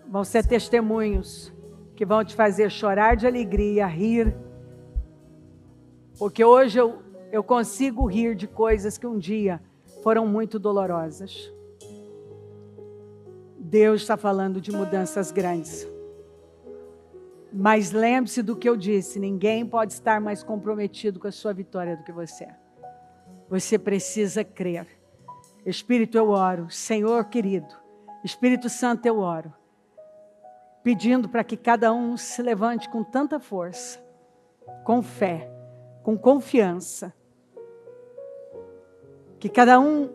vão ser testemunhos que vão te fazer chorar de alegria, rir. Porque hoje eu consigo rir de coisas que um dia foram muito dolorosas. Deus está falando de mudanças grandes. Mas lembre-se do que eu disse, ninguém pode estar mais comprometido com a sua vitória do que você. Você precisa crer. Espírito, eu oro. Senhor querido, Espírito Santo, eu oro, pedindo para que cada um se levante com tanta força, com fé, com confiança. Que cada um,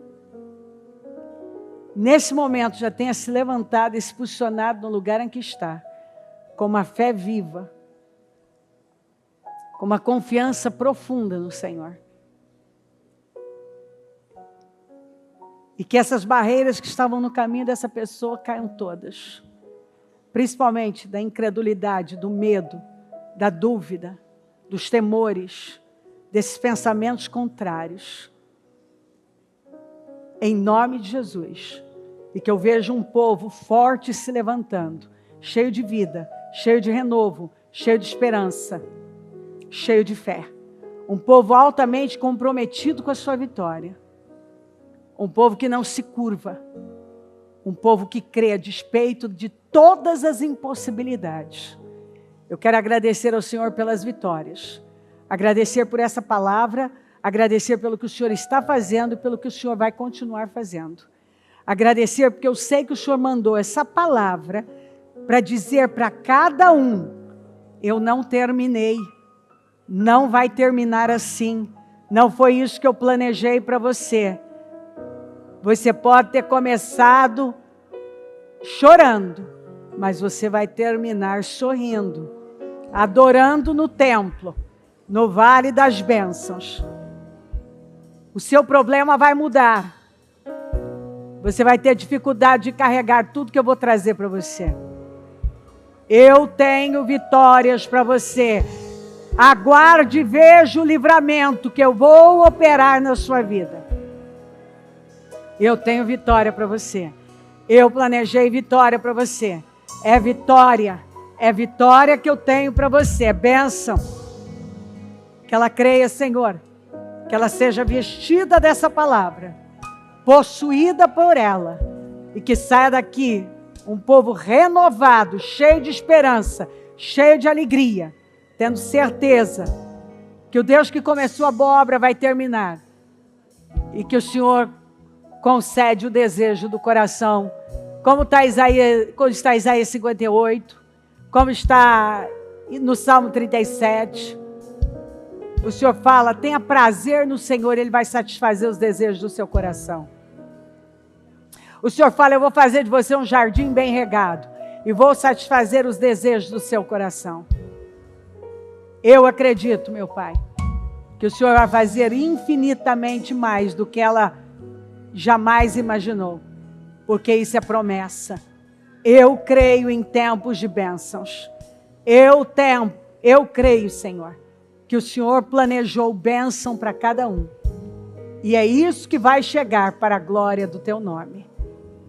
nesse momento, já tenha se levantado e se posicionado no lugar em que está, com uma fé viva, com uma confiança profunda no Senhor. E que essas barreiras que estavam no caminho dessa pessoa caiam todas. Principalmente da incredulidade, do medo, da dúvida, dos temores, desses pensamentos contrários. Em nome de Jesus. E que eu veja um povo forte se levantando, cheio de vida, cheio de renovo, cheio de esperança, cheio de fé. Um povo altamente comprometido com a sua vitória. Um povo que não se curva. Um povo que crê a despeito de todas as impossibilidades. Eu quero agradecer ao Senhor pelas vitórias. Agradecer por essa palavra. Agradecer pelo que o Senhor está fazendo e pelo que o Senhor vai continuar fazendo. Agradecer porque eu sei que o Senhor mandou essa palavra para dizer para cada um: eu não terminei. Não vai terminar assim. Não foi isso que eu planejei para você. Você pode ter começado chorando, mas você vai terminar sorrindo, adorando no templo, no vale das bênçãos. O seu problema vai mudar. Você vai ter dificuldade de carregar tudo que eu vou trazer para você. Eu tenho vitórias para você. Aguarde e veja o livramento que eu vou operar na sua vida. Eu tenho vitória para você. Eu planejei vitória para você. É vitória que eu tenho para você. É bênção. Que ela creia, Senhor. Que ela seja vestida dessa palavra, possuída por ela, e que saia daqui um povo renovado, cheio de esperança, cheio de alegria, tendo certeza que o Deus que começou a boa obra vai terminar, e que o Senhor concede o desejo do coração, como está Isaías 58, como está no Salmo 37. O Senhor fala, tenha prazer no Senhor, Ele vai satisfazer os desejos do seu coração. O Senhor fala, eu vou fazer de você um jardim bem regado, e vou satisfazer os desejos do seu coração. Eu acredito, meu Pai, que o Senhor vai fazer infinitamente mais do que ela jamais imaginou, porque isso é promessa. Eu creio em tempos de bênçãos. Eu creio, Senhor, que o Senhor planejou bênção para cada um. E é isso que vai chegar para a glória do teu nome.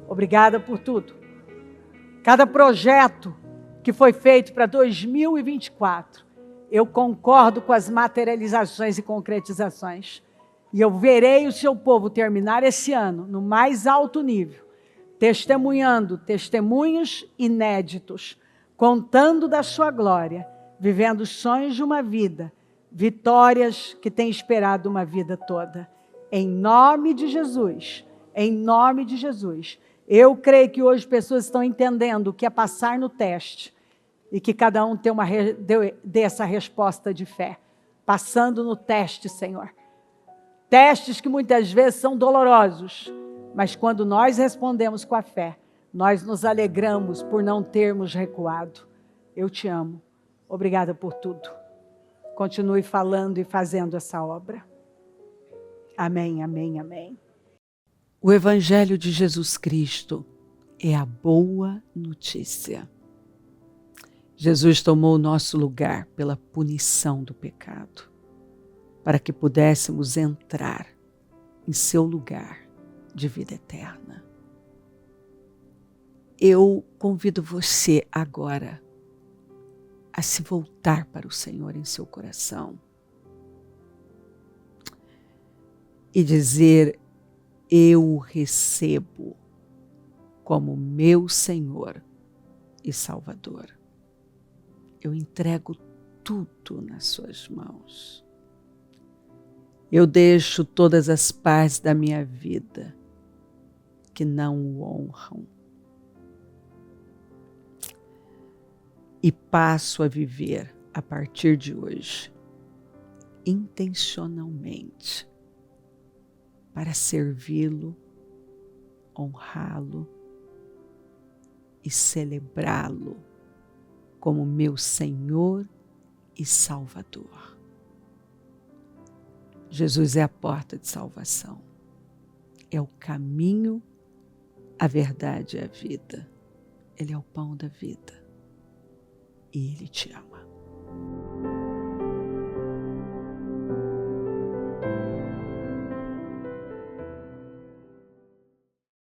Obrigada por tudo. Cada projeto que foi feito para 2024, eu concordo com as materializações e concretizações. E eu verei o seu povo terminar esse ano no mais alto nível, testemunhando testemunhos inéditos, contando da sua glória, vivendo os sonhos de uma vida, vitórias que têm esperado uma vida toda. Em nome de Jesus, eu creio que hoje pessoas estão entendendo o que é passar no teste e que cada um dê essa resposta de fé, passando no teste, Senhor. Testes que muitas vezes são dolorosos, mas quando nós respondemos com a fé, nós nos alegramos por não termos recuado. Eu te amo. Obrigada por tudo. Continue falando e fazendo essa obra. Amém, amém, amém. O Evangelho de Jesus Cristo é a boa notícia. Jesus tomou o nosso lugar pela punição do pecado, para que pudéssemos entrar em seu lugar de vida eterna. Eu convido você agora a se voltar para o Senhor em seu coração e dizer, eu o recebo como meu Senhor e Salvador. Eu entrego tudo nas suas mãos. Eu deixo todas as partes da minha vida que não o honram e passo a viver a partir de hoje intencionalmente para servi-lo, honrá-lo e celebrá-lo como meu Senhor e Salvador. Jesus é a porta de salvação. É o caminho, a verdade e a vida. Ele é o pão da vida. E Ele te ama.